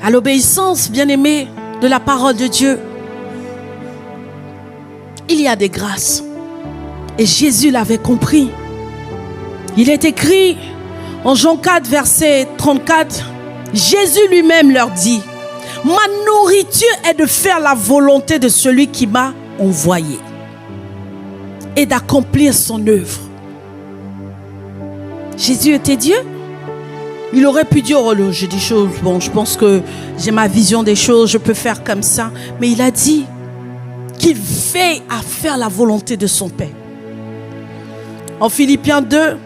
À l'obéissance, bien-aimés, de la parole de Dieu, il y a des grâces. Et Jésus l'avait compris. Il est écrit en Jean 4, verset 34, Jésus lui-même leur dit, ma nourriture est de faire la volonté de celui qui m'a envoyé et d'accomplir son œuvre. Jésus était Dieu. Il aurait pu dire, oh, j'ai des choses, bon, je pense que j'ai ma vision des choses, je peux faire comme ça. Mais il a dit qu'il veille à faire la volonté de son Père. En Philippiens 2,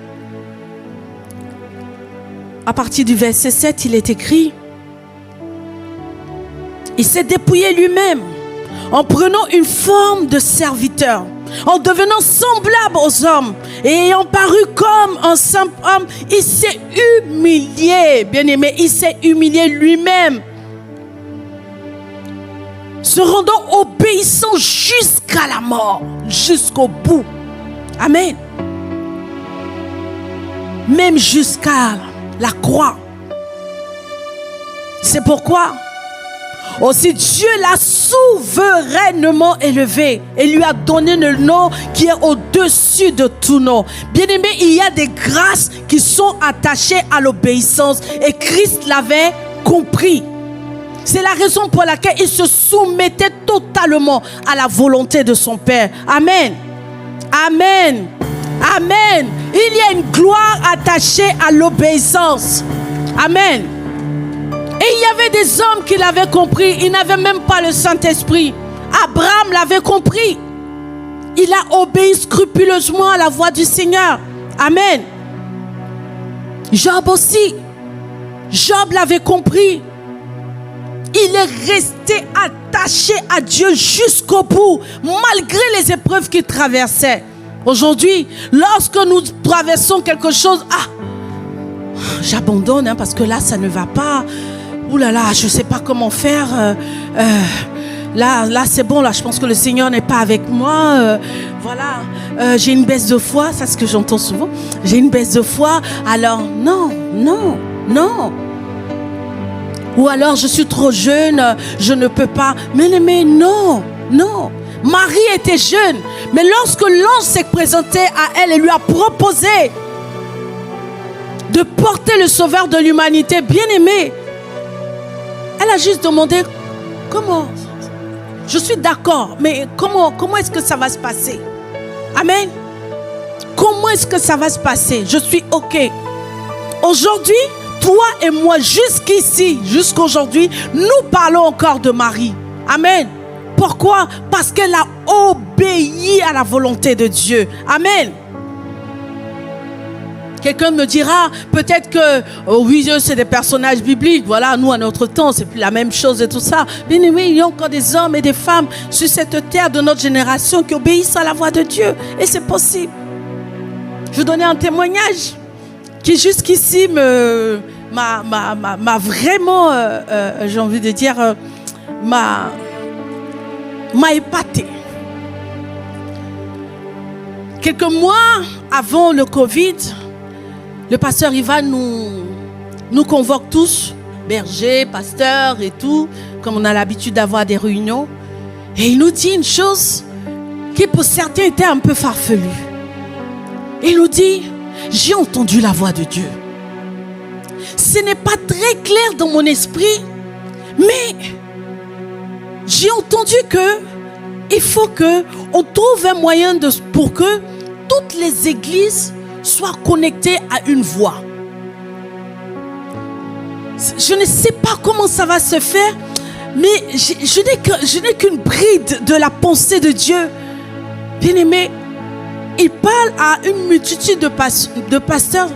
à partir du verset 7, il est écrit, il s'est dépouillé lui-même en prenant une forme de serviteur, en devenant semblable aux hommes et ayant paru comme un simple homme, il s'est humilié, bien-aimé, il s'est humilié lui-même, se rendant obéissant jusqu'à la mort, jusqu'au bout. Amen. même jusqu'à la croix. C'est pourquoi aussi Dieu l'a souverainement élevé et lui a donné le nom qui est au-dessus de tout nom. Bien-aimé, il y a des grâces qui sont attachées à l'obéissance et Christ l'avait compris. C'est la raison pour laquelle il se soumettait totalement à la volonté de son Père. Amen. Amen. Amen. Il y a une gloire attachée à l'obéissance. Amen. Et il y avait des hommes qui l'avaient compris. Ils n'avaient même pas le Saint-Esprit. Abraham l'avait compris. Il a obéi scrupuleusement à la voix du Seigneur. Amen. Job aussi. Job l'avait compris. Il est resté attaché à Dieu jusqu'au bout, malgré les épreuves qu'il traversait. Aujourd'hui, lorsque nous traversons quelque chose, j'abandonne parce que là, ça ne va pas. Ouh là là, je ne sais pas comment faire. Là, c'est bon. Là, je pense que le Seigneur n'est pas avec moi. Voilà, j'ai une baisse de foi. C'est ce que j'entends souvent. J'ai une baisse de foi. Alors, non. Ou alors, je suis trop jeune, je ne peux pas. Mais non. Marie était jeune. Mais lorsque l'ange s'est présenté à elle et lui a proposé de porter le sauveur de l'humanité, bien aimé, elle a juste demandé, comment? Je suis d'accord, mais comment est-ce que ça va se passer? Amen. Comment est-ce que ça va se passer? Je suis OK. Aujourd'hui, toi et moi, jusqu'ici, jusqu'aujourd'hui, nous parlons encore de Marie. Amen. Pourquoi? Parce qu'elle a obéi à la volonté de Dieu. Amen. Quelqu'un me dira, peut-être que, oui, c'est des personnages bibliques. Voilà, nous, à notre temps, c'est plus la même chose et tout ça. Mais oui, il y a encore des hommes et des femmes sur cette terre de notre génération qui obéissent à la voix de Dieu. Et c'est possible. Je vais donner un témoignage qui jusqu'ici m'a vraiment, j'ai envie de dire, m'a épaté. Quelques mois avant le Covid, le pasteur Ivan nous convoque tous, bergers, pasteurs et tout, comme on a l'habitude d'avoir des réunions. Et il nous dit une chose qui pour certains était un peu farfelue. Il nous dit, j'ai entendu la voix de Dieu. Ce n'est pas très clair dans mon esprit, mais j'ai entendu qu'il faut qu'on trouve un moyen pour que toutes les églises soient connectées à une voix. Je ne sais pas comment ça va se faire, mais je n'ai qu'une bride de la pensée de Dieu. Bien-aimé, il parle à une multitude de pasteurs.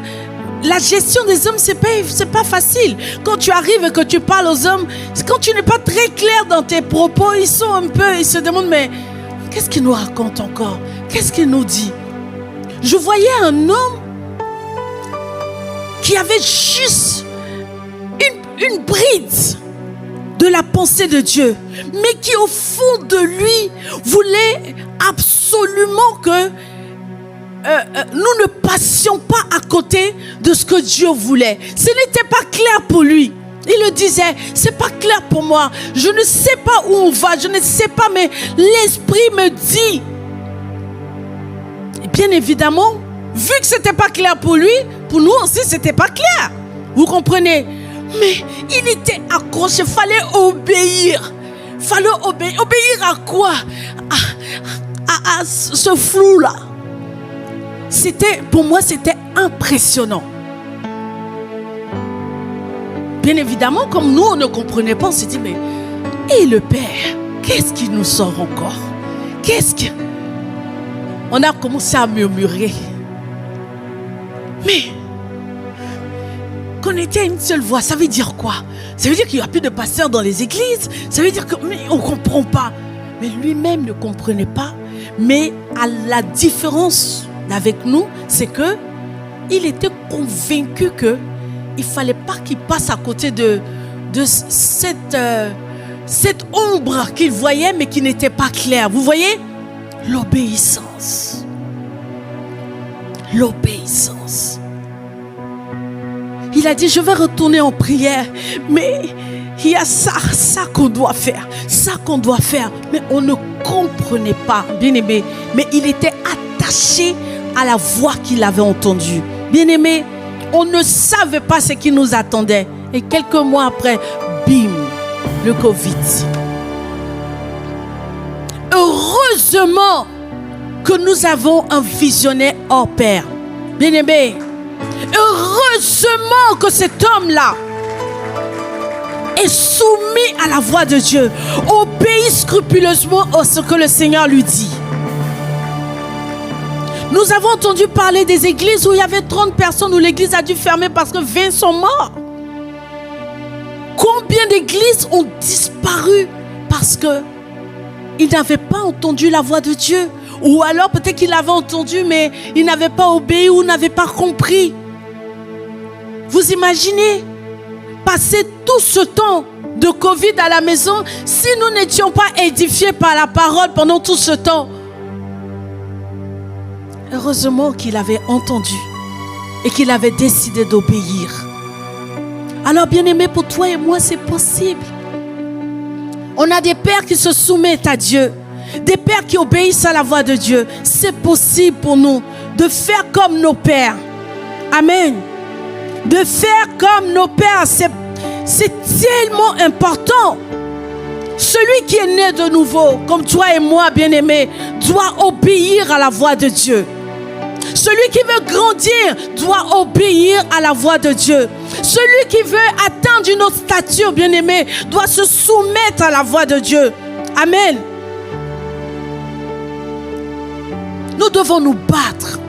La gestion des hommes, c'est pas facile. Quand tu arrives et que tu parles aux hommes, quand tu n'es pas très clair dans tes propos, ils se demandent, mais qu'est-ce qu'il nous raconte encore? Qu'est-ce qu'il nous dit? Je voyais un homme qui avait juste une bride de la pensée de Dieu, mais qui au fond de lui voulait absolument que nous ne passions pas à côté de ce que Dieu voulait. Ce n'était pas clair pour lui. Il le disait, c'est pas clair pour moi. Je ne sais pas où on va, je ne sais pas, mais l'Esprit me dit. Et bien évidemment, vu que c'était pas clair pour lui, pour nous aussi c'était pas clair. Vous comprenez? Mais il était accroché, fallait obéir. Fallait obéir. Obéir à quoi? À ce flou-là. Pour moi, c'était impressionnant. Bien évidemment, comme nous, on ne comprenait pas, on s'est dit, mais, et le Père, qu'est-ce qu'il nous sort encore? On a commencé à murmurer. Mais, qu'on était une seule voix, ça veut dire quoi? Ça veut dire qu'il n'y a plus de pasteurs dans les églises? Ça veut dire qu'on ne comprend pas. Mais lui-même ne comprenait pas. Mais à la différence avec nous, c'est que il était convaincu que il fallait pas qu'il passe à côté de cette ombre qu'il voyait mais qui n'était pas claire. Vous voyez? L'obéissance. Il a dit, je vais retourner en prière. Mais il y a ça qu'on doit faire. Ça qu'on doit faire. Mais on ne comprenait pas, bien-aimé. Mais il était attaché à la voix qu'il avait entendue. Bien-aimé, on ne savait pas ce qui nous attendait. Et quelques mois après, bim, le Covid. Heureusement que nous avons un visionnaire hors pair. Bien-aimé, heureusement que cet homme-là est soumis à la voix de Dieu, obéit scrupuleusement à ce que le Seigneur lui dit. Nous avons entendu parler des églises où il y avait 30 personnes, où l'église a dû fermer parce que 20 sont morts. Combien d'églises ont disparu parce que ils n'avaient pas entendu la voix de Dieu? Ou alors peut-être qu'ils l'avaient entendu mais ils n'avaient pas obéi ou n'avaient pas compris. Vous imaginez passer tout ce temps de Covid à la maison si nous n'étions pas édifiés par la parole pendant tout ce temps? Heureusement qu'il avait entendu et qu'il avait décidé d'obéir. Alors bien-aimé, pour toi et moi, c'est possible. On a des pères qui se soumettent à Dieu, des pères qui obéissent à la voix de Dieu. C'est possible pour nous de faire comme nos pères. Amen. De faire comme nos pères, c'est tellement important. Celui qui est né de nouveau, comme toi et moi, bien-aimé, doit obéir à la voix de Dieu. Celui qui veut grandir doit obéir à la voix de Dieu. Celui qui veut atteindre une autre stature, bien-aimé, doit se soumettre à la voix de Dieu. Amen. Nous devons nous battre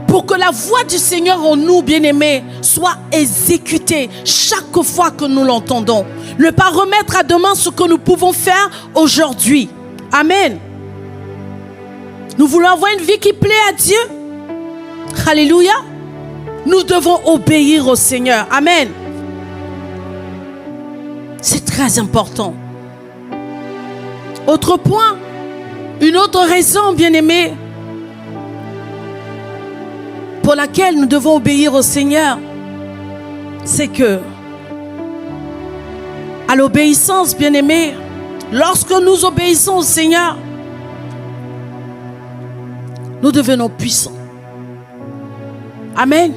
pour que la voix du Seigneur en nous, bien-aimés, soit exécutée chaque fois que nous l'entendons. Ne pas remettre à demain ce que nous pouvons faire aujourd'hui. Amen. Nous voulons avoir une vie qui plaît à Dieu. Alléluia. Nous devons obéir au Seigneur. Amen. C'est très important. Autre point, une autre raison, bien-aimés, pour laquelle nous devons obéir au Seigneur, c'est que à l'obéissance, bien-aimés, lorsque nous obéissons au Seigneur, nous devenons puissants. Amen.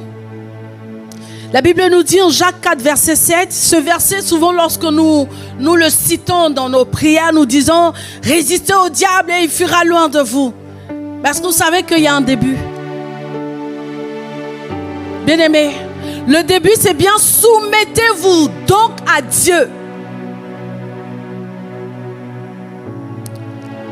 La Bible nous dit en Jacques 4, verset 7, ce verset, souvent lorsque nous le citons dans nos prières, nous disons « Résistez au diable et il fuira loin de vous ». Parce que vous savez qu'il y a un début. Bien-aimés, le début c'est bien « Soumettez-vous donc à Dieu ».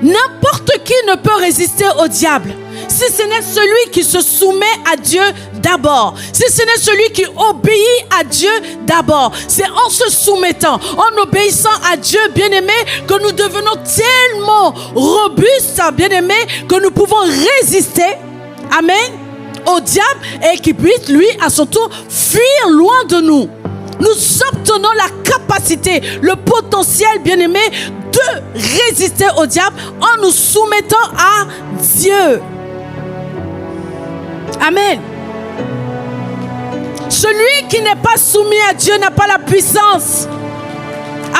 N'importe qui ne peut résister au diable si ce n'est celui qui se soumet à Dieu d'abord. Si ce n'est celui qui obéit à Dieu d'abord. C'est en se soumettant, en obéissant à Dieu, bien-aimé, que nous devenons tellement robustes, bien-aimé, que nous pouvons résister, amen, au diable et qu'il puisse, lui, à son tour, fuir loin de nous. Nous obtenons la capacité, le potentiel, bien-aimé, de résister au diable en nous soumettant à Dieu. Amen. Celui qui n'est pas soumis à Dieu n'a pas la puissance.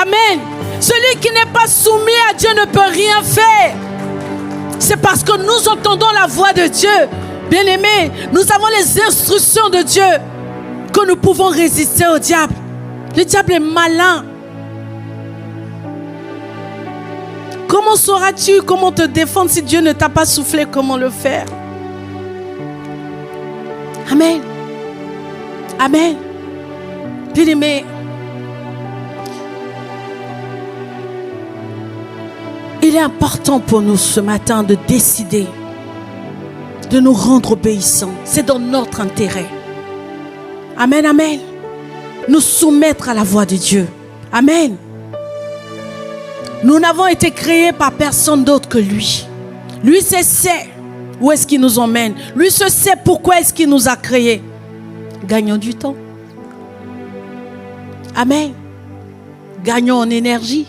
Amen. Celui qui n'est pas soumis à Dieu ne peut rien faire. C'est parce que nous entendons la voix de Dieu. Bien-aimés, nous avons les instructions de Dieu que nous pouvons résister au diable. Le diable est malin. Comment sauras-tu comment te défendre si Dieu ne t'a pas soufflé comment le faire? Amen. Amen. Bien-aimés, il est important pour nous ce matin de décider de nous rendre obéissants. C'est dans notre intérêt. Amen, amen. Nous soumettre à la voix de Dieu. Amen. Nous n'avons été créés par personne d'autre que lui. Lui sait où est-ce qu'il nous emmène. Lui sait pourquoi est-ce qu'il nous a créés. Gagnons du temps. Amen. Gagnons en énergie.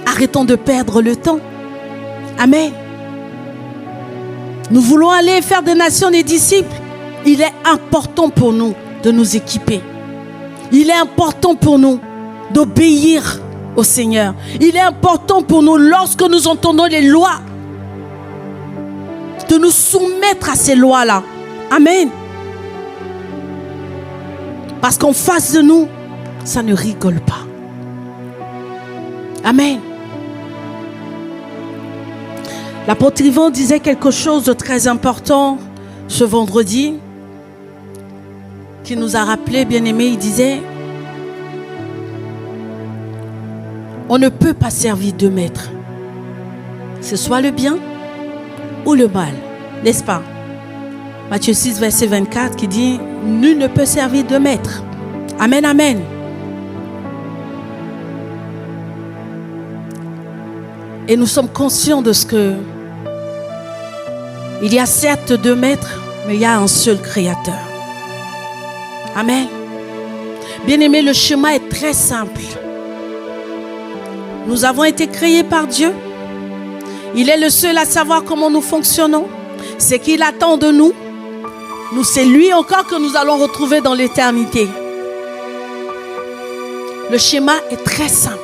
Arrêtons de perdre le temps. Amen. Nous voulons aller faire des nations des disciples. il est important pour nous de nous équiper. Il est important pour nous d'obéir au Seigneur. Il est important pour nous, lorsque nous entendons les lois, de nous soumettre à ces lois-là. Amen. Parce qu'en face de nous, ça ne rigole pas. Amen. L'apôtre Yvan disait quelque chose de très important ce vendredi, qui nous a rappelé, bien-aimés. Il disait: on ne peut pas servir deux maîtres. C'est soit le bien ou le mal, n'est-ce pas? Matthieu 6, verset 24, qui dit: nul ne peut servir deux maîtres. Amen, amen. Et nous sommes conscients de ce que il y a certes deux maîtres, mais il y a un seul créateur. Amen. Bien-aimés, le chemin est très simple. Nous avons été créés par Dieu. Il est le seul à savoir comment nous fonctionnons. Ce qu'il attend de nous, c'est lui encore que nous allons retrouver dans l'éternité. Le schéma est très simple.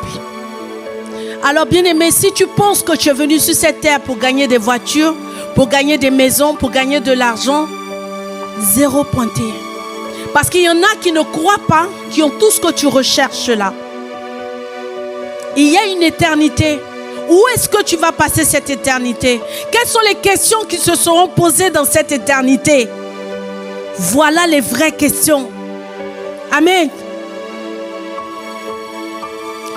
Alors, bien-aimé, si tu penses que tu es venu sur cette terre pour gagner des voitures, pour gagner des maisons, pour gagner de l'argent, zéro pointé. Parce qu'il y en a qui ne croient pas, qui ont tout ce que tu recherches là. Il y a une éternité. Où est-ce que tu vas passer cette éternité? Quelles sont les questions qui se seront posées dans cette éternité? Voilà les vraies questions. Amen.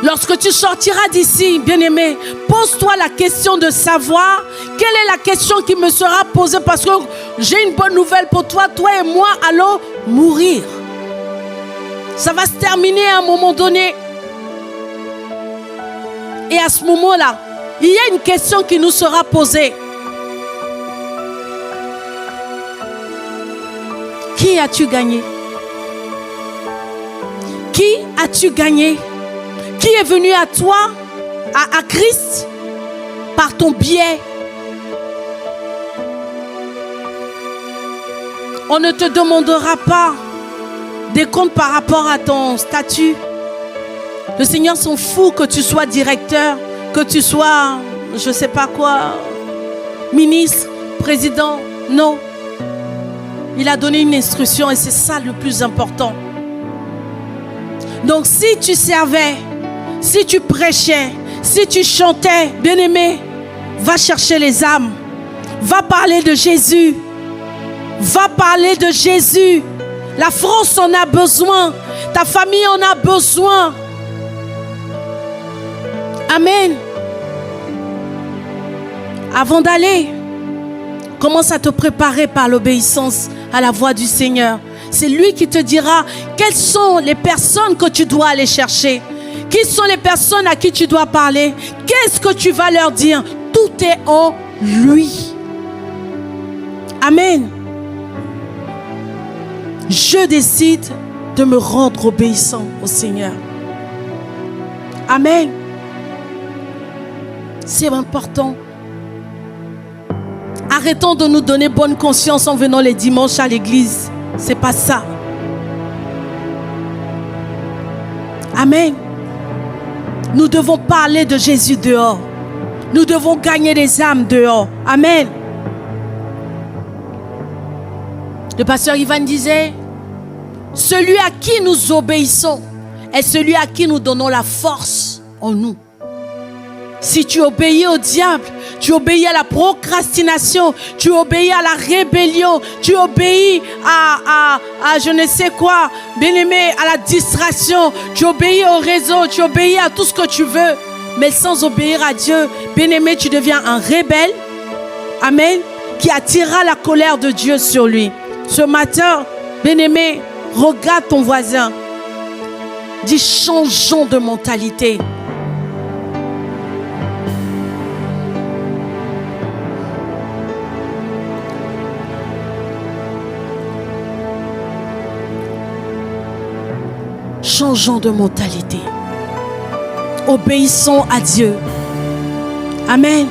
Lorsque tu sortiras d'ici, bien-aimé, pose-toi la question de savoir quelle est la question qui me sera posée, parce que j'ai une bonne nouvelle pour toi. Toi et moi allons mourir. Ça va se terminer à un moment donné. Et à ce moment-là, il y a une question qui nous sera posée. Qui as-tu gagné? Qui as-tu gagné? Qui est venu à toi, à Christ, par ton biais? On ne te demandera pas des comptes par rapport à ton statut. Le Seigneur s'en fout que tu sois directeur, que tu sois, je ne sais pas quoi, ministre, président. Non. Il a donné une instruction et c'est ça le plus important. Donc si tu servais, si tu prêchais, si tu chantais, bien-aimé, va chercher les âmes. Va parler de Jésus. Va parler de Jésus. La France en a besoin. Ta famille en a besoin. Amen. Avant d'aller, commence à te préparer par l'obéissance à la voix du Seigneur. C'est lui qui te dira quelles sont les personnes que tu dois aller chercher. Qui sont les personnes à qui tu dois parler? Qu'est-ce que tu vas leur dire? Tout est en lui. Amen. Je décide de me rendre obéissant au Seigneur. Amen. C'est important. Arrêtons de nous donner bonne conscience en venant les dimanches à l'église. C'est pas ça. Amen. Nous devons parler de Jésus dehors. Nous devons gagner des âmes dehors. Amen. Le pasteur Ivan disait: celui à qui nous obéissons est celui à qui nous donnons la force en nous. Si tu obéis au diable, tu obéis à la procrastination, tu obéis à la rébellion, tu obéis à je ne sais quoi, bien-aimé, à la distraction, tu obéis au réseau, tu obéis à tout ce que tu veux, mais sans obéir à Dieu, bien-aimé, tu deviens un rebelle, amen, qui attirera la colère de Dieu sur lui. Ce matin, bien-aimé, regarde ton voisin, dis: changeons de mentalité. Changeons de mentalité. Obéissons à Dieu. Amen.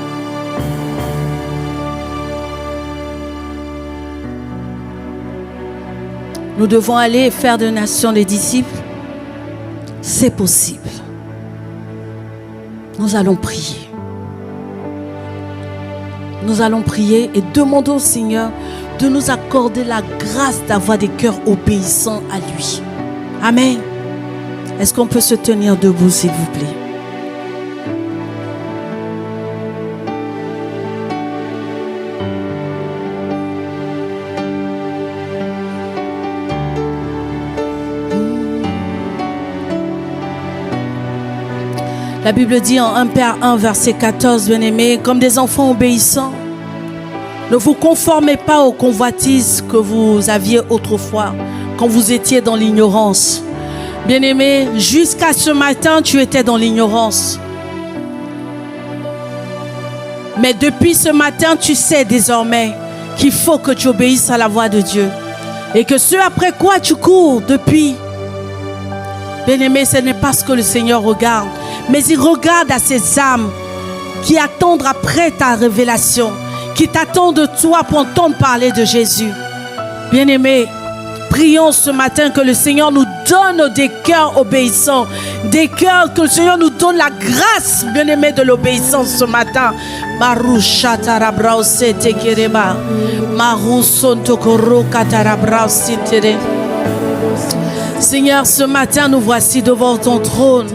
nous devons aller faire de nations des disciples. C'est possible. Nous allons prier. Nous allons prier et demander au Seigneur de nous accorder la grâce d'avoir des cœurs obéissants à lui. Amen. Est-ce qu'on peut se tenir debout, s'il vous plaît? La Bible dit en 1 Pierre 1, verset 14, bien-aimés, comme des enfants obéissants, ne vous conformez pas aux convoitises que vous aviez autrefois, quand vous étiez dans l'ignorance. Bien-aimé, jusqu'à ce matin, tu étais dans l'ignorance. Mais depuis ce matin, tu sais désormais qu'il faut que tu obéisses à la voix de Dieu. Et que ce après quoi tu cours depuis, bien-aimé, ce n'est pas ce que le Seigneur regarde. Mais il regarde à ces âmes qui attendent après ta révélation, qui t'attendent de toi pour entendre parler de Jésus. Bien-aimés, prions ce matin que le Seigneur nous donne des cœurs obéissants, des cœurs, que le Seigneur nous donne la grâce, bien-aimés, de l'obéissance ce matin. Seigneur, ce matin, nous voici devant ton trône.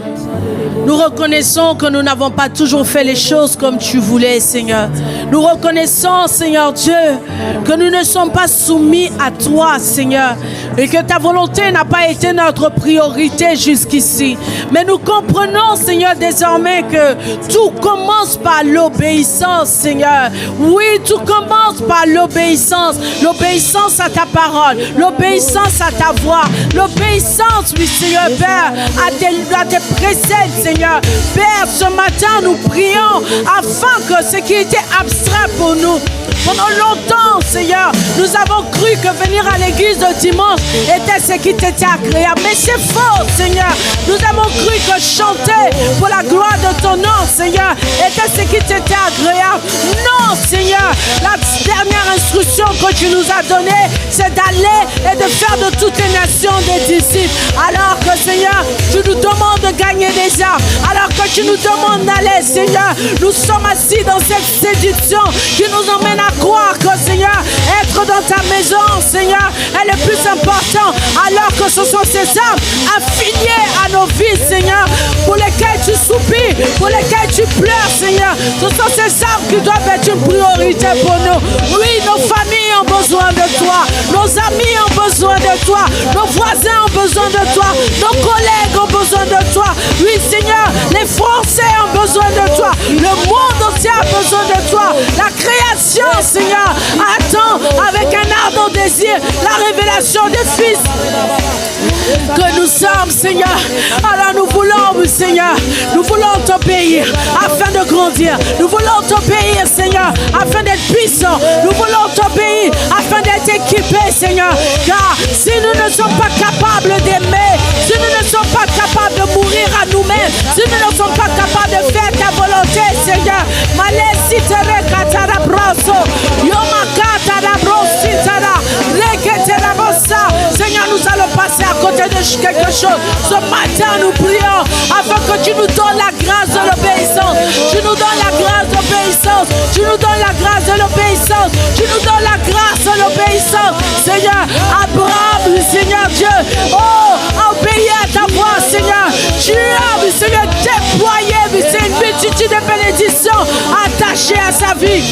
Nous reconnaissons que nous n'avons pas toujours fait les choses comme tu voulais, Seigneur. Nous reconnaissons, Seigneur Dieu, que nous ne sommes pas soumis à toi, Seigneur, et que ta volonté n'a pas été notre priorité jusqu'ici. Mais nous comprenons, Seigneur, désormais que tout commence par l'obéissance, Seigneur. Oui, tout commence par l'obéissance. L'obéissance à ta parole, l'obéissance à ta voix, l'obéissance, oui, Seigneur, Père, à tes préceptes, Seigneur. Père, ce matin, nous prions afin que ce qui était abstrait pour nous, pendant longtemps, Seigneur, nous avons cru que venir à l'église le dimanche était ce qui t'était agréable. Mais c'est faux, Seigneur. Nous avons cru que chanter pour la gloire de ton nom, Seigneur, était ce qui t'était agréable. Non, Seigneur. La dernière instruction que tu nous as donnée, c'est d'aller et de faire de toutes les nations des disciples. Alors que, Seigneur, tu nous demandes de gagner des âmes. Alors que tu nous demandes d'aller, Seigneur, nous sommes assis dans cette séduction qui nous emmène à croire que, Seigneur, être dans ta maison, Seigneur, est le plus important, alors que ce sont ces âmes affiliées à nos vies, Seigneur, pour lesquelles tu soupires, pour lesquelles tu pleures, Seigneur. Ce sont ces âmes qui doivent être une priorité pour nous. Oui, nos familles ont besoin de toi, nos amis ont besoin de toi, nos voisins ont besoin de toi, nos collègues ont besoin de toi. Oui, Seigneur, les Français ont besoin de toi, le monde entier a besoin de toi, la création, Seigneur, attends avec un ardent désir la révélation du Fils que nous sommes, Seigneur. Alors nous voulons, Seigneur, nous voulons t'obéir afin de grandir. Nous voulons t'obéir, Seigneur, afin d'être puissants. Nous voulons t'obéir afin d'être équipés, Seigneur. Car si nous ne sommes pas capables d'aimer, si nous ne sommes pas capables de mourir à nous-mêmes, si nous ne sommes pas capables de faire ta volonté, Seigneur, Seigneur, nous allons passer à côté de quelque chose. Ce matin, nous prions afin que tu nous donnes la grâce de l'obéissance. Tu nous donnes la grâce d'obéissance. Tu nous donnes la grâce de l'obéissance. Tu nous donnes la grâce de l'obéissance. Seigneur, Abraham, Seigneur Dieu, a obéi à ta voix, Seigneur. Tu as, Seigneur, déployé, c'est une multitude de bénédictions attachées à sa vie.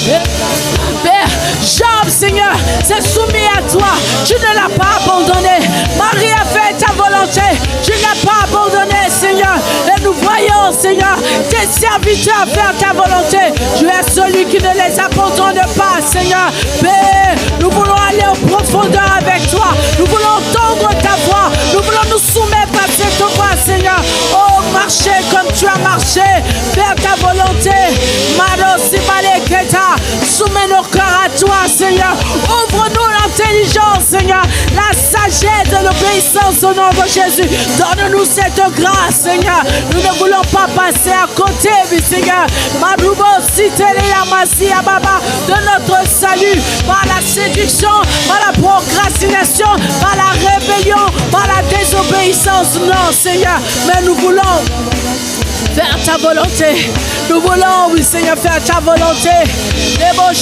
Père, Job, Seigneur, s'est soumis à toi. Tu ne l'as pas abandonné. Marie a fait ta volonté. Tu ne l'as pas abandonné, Seigneur. Et nous voyons, Seigneur, tes serviteurs faire ta volonté. Tu es celui qui ne les abandonne pas, Seigneur. Père, nous voulons aller en profondeur avec toi. Nous voulons entendre ta voix. Nous voulons nous soumettre à cette voix, Seigneur. Oh, marcher comme tu as marché. Faire ta volonté. Soumets nos cœurs à toi, Seigneur. Ouvre-nous l'intelligence l'intelligence, Seigneur, la sagesse de l'obéissance au nom de Jésus. Donne-nous cette grâce, Seigneur. Nous ne voulons pas passer à côté, oui, Seigneur, de notre salut, par la séduction, par la procrastination, par la rébellion, par la désobéissance. Non, Seigneur, mais nous voulons faire ta volonté. Nous voulons, oui, Seigneur, faire ta volonté. Oh,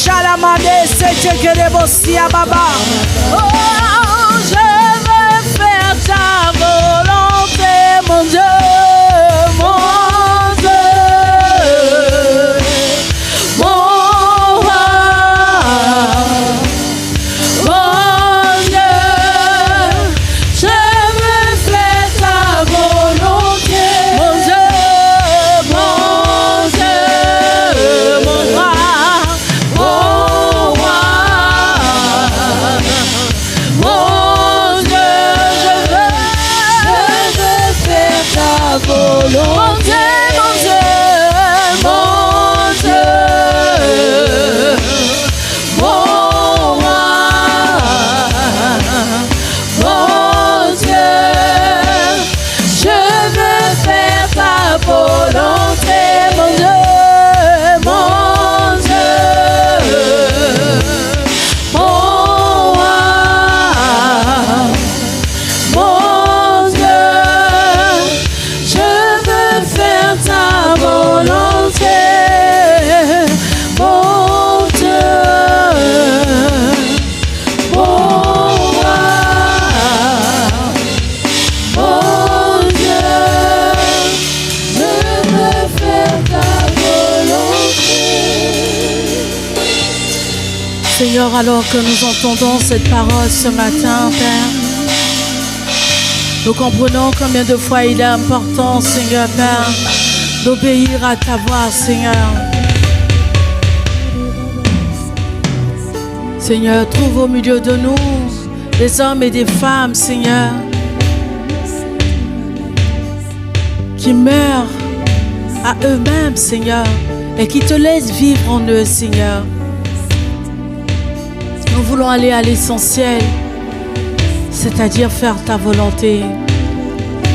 je veux faire ta volonté, mon Dieu, mon Dieu, mon roi, mon Dieu. Je veux faire ta volonté, mon Dieu, mon Dieu, mon roi, mon roi, mon Dieu. Je veux faire ta volonté, mon Dieu, mon Dieu, mon roi, mon Dieu. Je veux faire ta volonté, mon Dieu, mon Dieu, mon roi, mon Dieu. Je veux faire ta volonté, mon Dieu, mon roi, mon Dieu. Je veux faire ta volonté. Seigneur, alors que nous entendons cette parole ce matin, Père, nous comprenons combien de fois il est important, Seigneur, Père, d'obéir à ta voix, Seigneur. Seigneur, trouve au milieu de nous des hommes et des femmes, Seigneur, qui meurent à eux-mêmes, Seigneur, et qui te laissent vivre en eux, Seigneur. Nous voulons aller à l'essentiel, c'est-à-dire faire ta volonté,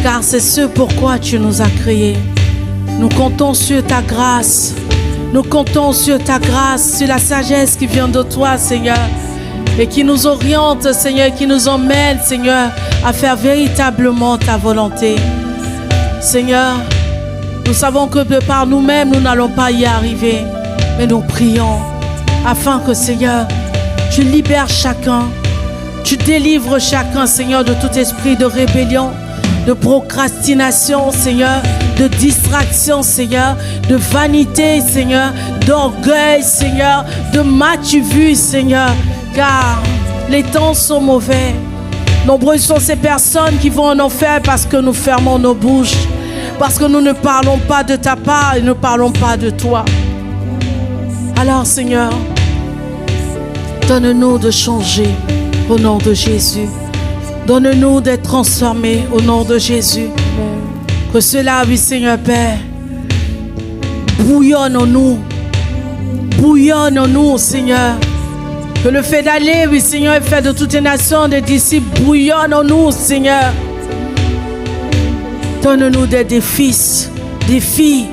car c'est ce pourquoi tu nous as créés. Nous comptons sur ta grâce. Nous comptons sur ta grâce, sur la sagesse qui vient de toi, Seigneur, et qui nous oriente, Seigneur, qui nous emmène, Seigneur, à faire véritablement ta volonté. Seigneur, nous savons que de par nous-mêmes, nous n'allons pas y arriver, mais nous prions afin que, Seigneur, tu libères chacun, tu délivres chacun, Seigneur, de tout esprit de rébellion, de procrastination, Seigneur, de distraction, Seigneur, de vanité, Seigneur, d'orgueil, Seigneur, de m'as-tu vu, Seigneur, car les temps sont mauvais. Nombreuses sont ces personnes qui vont en enfer parce que nous fermons nos bouches, parce que nous ne parlons pas de ta part et ne parlons pas de toi. Alors, Seigneur, donne-nous de changer au nom de Jésus. Donne-nous d'être transformés au nom de Jésus. Que cela, oui, Seigneur Père, bouillonne en nous. Bouillonne en nous, Seigneur. Que le fait d'aller, oui, Seigneur, et faire de toutes les nations des disciples bouillonne en nous, Seigneur. Donne-nous d'être des fils, des filles,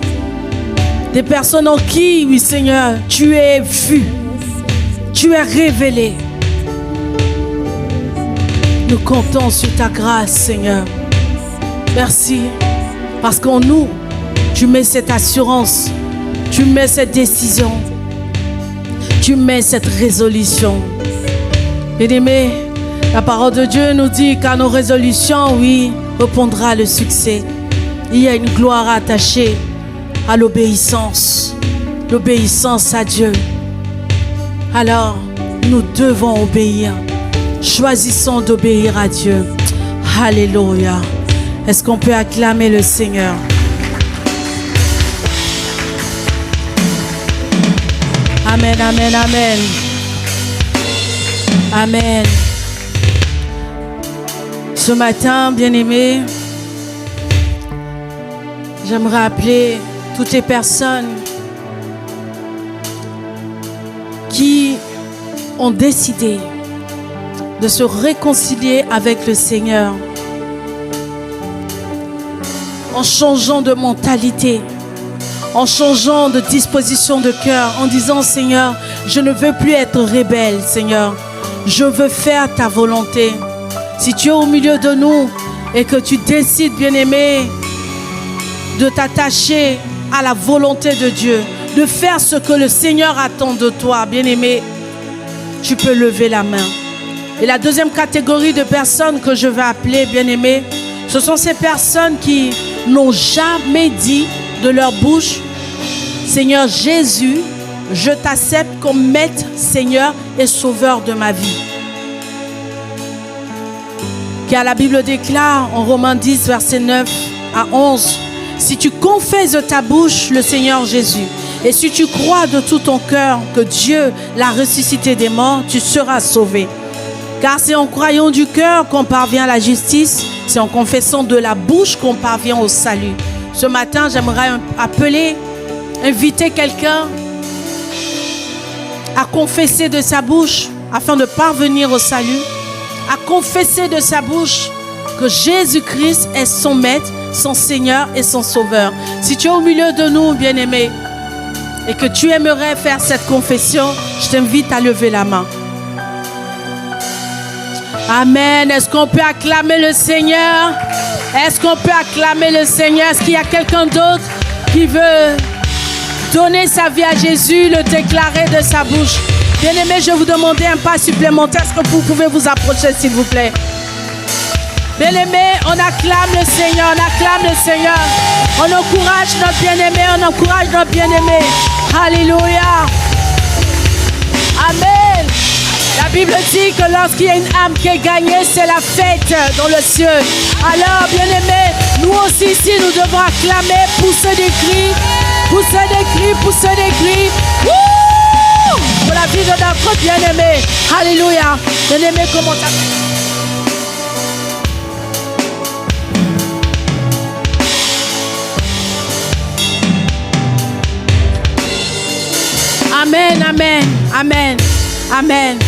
des personnes en qui, oui, Seigneur, tu es vu, tu es révélé. Nous comptons sur ta grâce, Seigneur. Merci. Parce qu'en nous, tu mets cette assurance, tu mets cette décision, tu mets cette résolution. Bien-aimés, la parole de Dieu nous dit qu'à nos résolutions, oui, répondra le succès. Il y a une gloire attachée à l'obéissance, l'obéissance à Dieu. Alors, nous devons obéir. Choisissons d'obéir à Dieu. Alléluia. Est-ce qu'on peut acclamer le Seigneur? Amen, amen, amen. Amen. Ce matin, bien-aimés, j'aimerais appeler toutes les personnes qui ont décidé de se réconcilier avec le Seigneur en changeant de mentalité, en changeant de disposition de cœur, en disant Seigneur, je ne veux plus être rebelle, Seigneur, je veux faire ta volonté. Si tu es au milieu de nous et que tu décides, bien-aimé, de t'attacher à la volonté de Dieu, de faire ce que le Seigneur attend de toi, bien-aimé, tu peux lever la main. Et la deuxième catégorie de personnes que je vais appeler, bien-aimé, ce sont ces personnes qui n'ont jamais dit de leur bouche, Seigneur Jésus, je t'accepte comme maître, Seigneur et sauveur de ma vie. Car la Bible déclare en Romains 10, versets 9 à 11, si tu confesses de ta bouche le Seigneur Jésus, et si tu crois de tout ton cœur que Dieu l'a ressuscité des morts, tu seras sauvé. Car c'est en croyant du cœur qu'on parvient à la justice, c'est en confessant de la bouche qu'on parvient au salut. Ce matin, j'aimerais inviter quelqu'un à confesser de sa bouche afin de parvenir au salut, à confesser de sa bouche que Jésus-Christ est son maître, son Seigneur et son Sauveur. Si tu es au milieu de nous, bien-aimé, et que tu aimerais faire cette confession, je t'invite à lever la main. Amen. Est-ce qu'on peut acclamer le Seigneur? Est-ce qu'on peut acclamer le Seigneur? Est-ce qu'il y a quelqu'un d'autre qui veut donner sa vie à Jésus, le déclarer de sa bouche? Bien-aimé, je vais vous demander un pas supplémentaire. Est-ce que vous pouvez vous approcher, s'il vous plaît? Bien-aimé, on acclame le Seigneur, on acclame le Seigneur. On encourage notre bien-aimé, on encourage notre bien-aimé. Alléluia. Amen. La Bible dit que lorsqu'il y a une âme qui est gagnée, c'est la fête dans le ciel. Alors, bien-aimés, nous aussi ici, nous devons acclamer, pousser des cris, pousser des cris, pousser des cris. Wouh! Pour la vie de notre bien-aimé. Alléluia. Bien-aimé, comment ça? Amen, amen, amen, amen.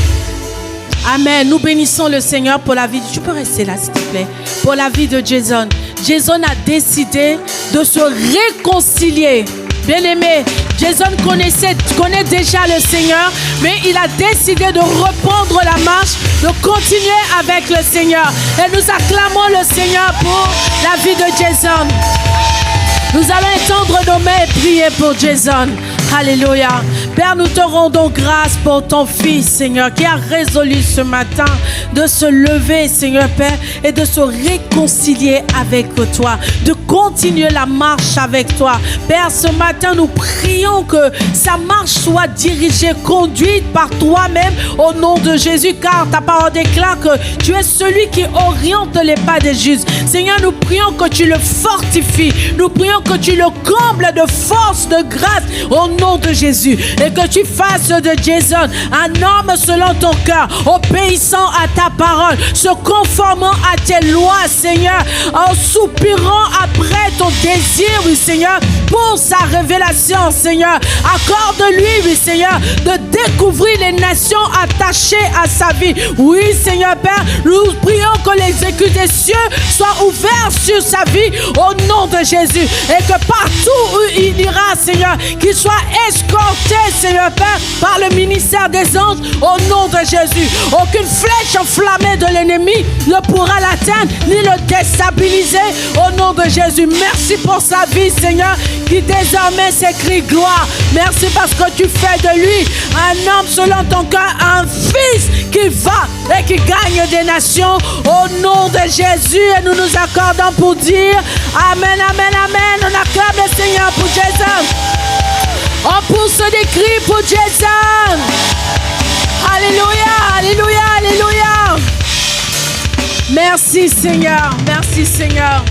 Amen. Nous bénissons le Seigneur pour la vie. Tu peux rester là, s'il te plaît. Pour la vie de Jason. Jason a décidé de se réconcilier. Bien-aimé, Jason connaît déjà le Seigneur, mais il a décidé de reprendre la marche, de continuer avec le Seigneur. Et nous acclamons le Seigneur pour la vie de Jason. Nous allons étendre nos mains et prier pour Jason. Alléluia. Père, nous te rendons grâce pour ton fils, Seigneur, qui a résolu ce matin de se lever, Seigneur Père, et de se réconcilier avec toi, de continuer la marche avec toi. Père, ce matin, nous prions que sa marche soit dirigée, conduite par toi-même au nom de Jésus, car ta parole déclare que tu es celui qui oriente les pas des justes. Seigneur, nous prions que tu le fortifies, nous prions que tu le combles de force, de grâce, au nom de Jésus, et que tu fasses de Jason un homme selon ton cœur, obéissant à ta parole, se conformant à tes lois, Seigneur, en soupirant après ton désir, oui Seigneur, pour sa révélation, Seigneur. Accorde-lui, oui Seigneur, de découvrir les nations attachées à sa vie. Oui Seigneur Père, nous prions que les écus des cieux soient ouverts sur sa vie au nom de Jésus, et que partout où il ira, Seigneur, qu'il soit escorté, Seigneur Père, par le ministère des anges au nom de Jésus. Aucune flèche enflammée de l'ennemi ne pourra l'atteindre ni le déstabiliser au nom de Jésus. Merci pour sa vie, Seigneur, qui désormais s'écrie gloire. Merci parce que tu fais de lui un homme selon ton cœur, un fils qui va et qui gagne des nations au nom de Jésus. Et nous nous accordons pour dire Amen, Amen, Amen. On acclame le Seigneur pour Jason. On pousse des cris pour Jason. Alléluia, Alléluia, Alléluia. Merci Seigneur, merci Seigneur.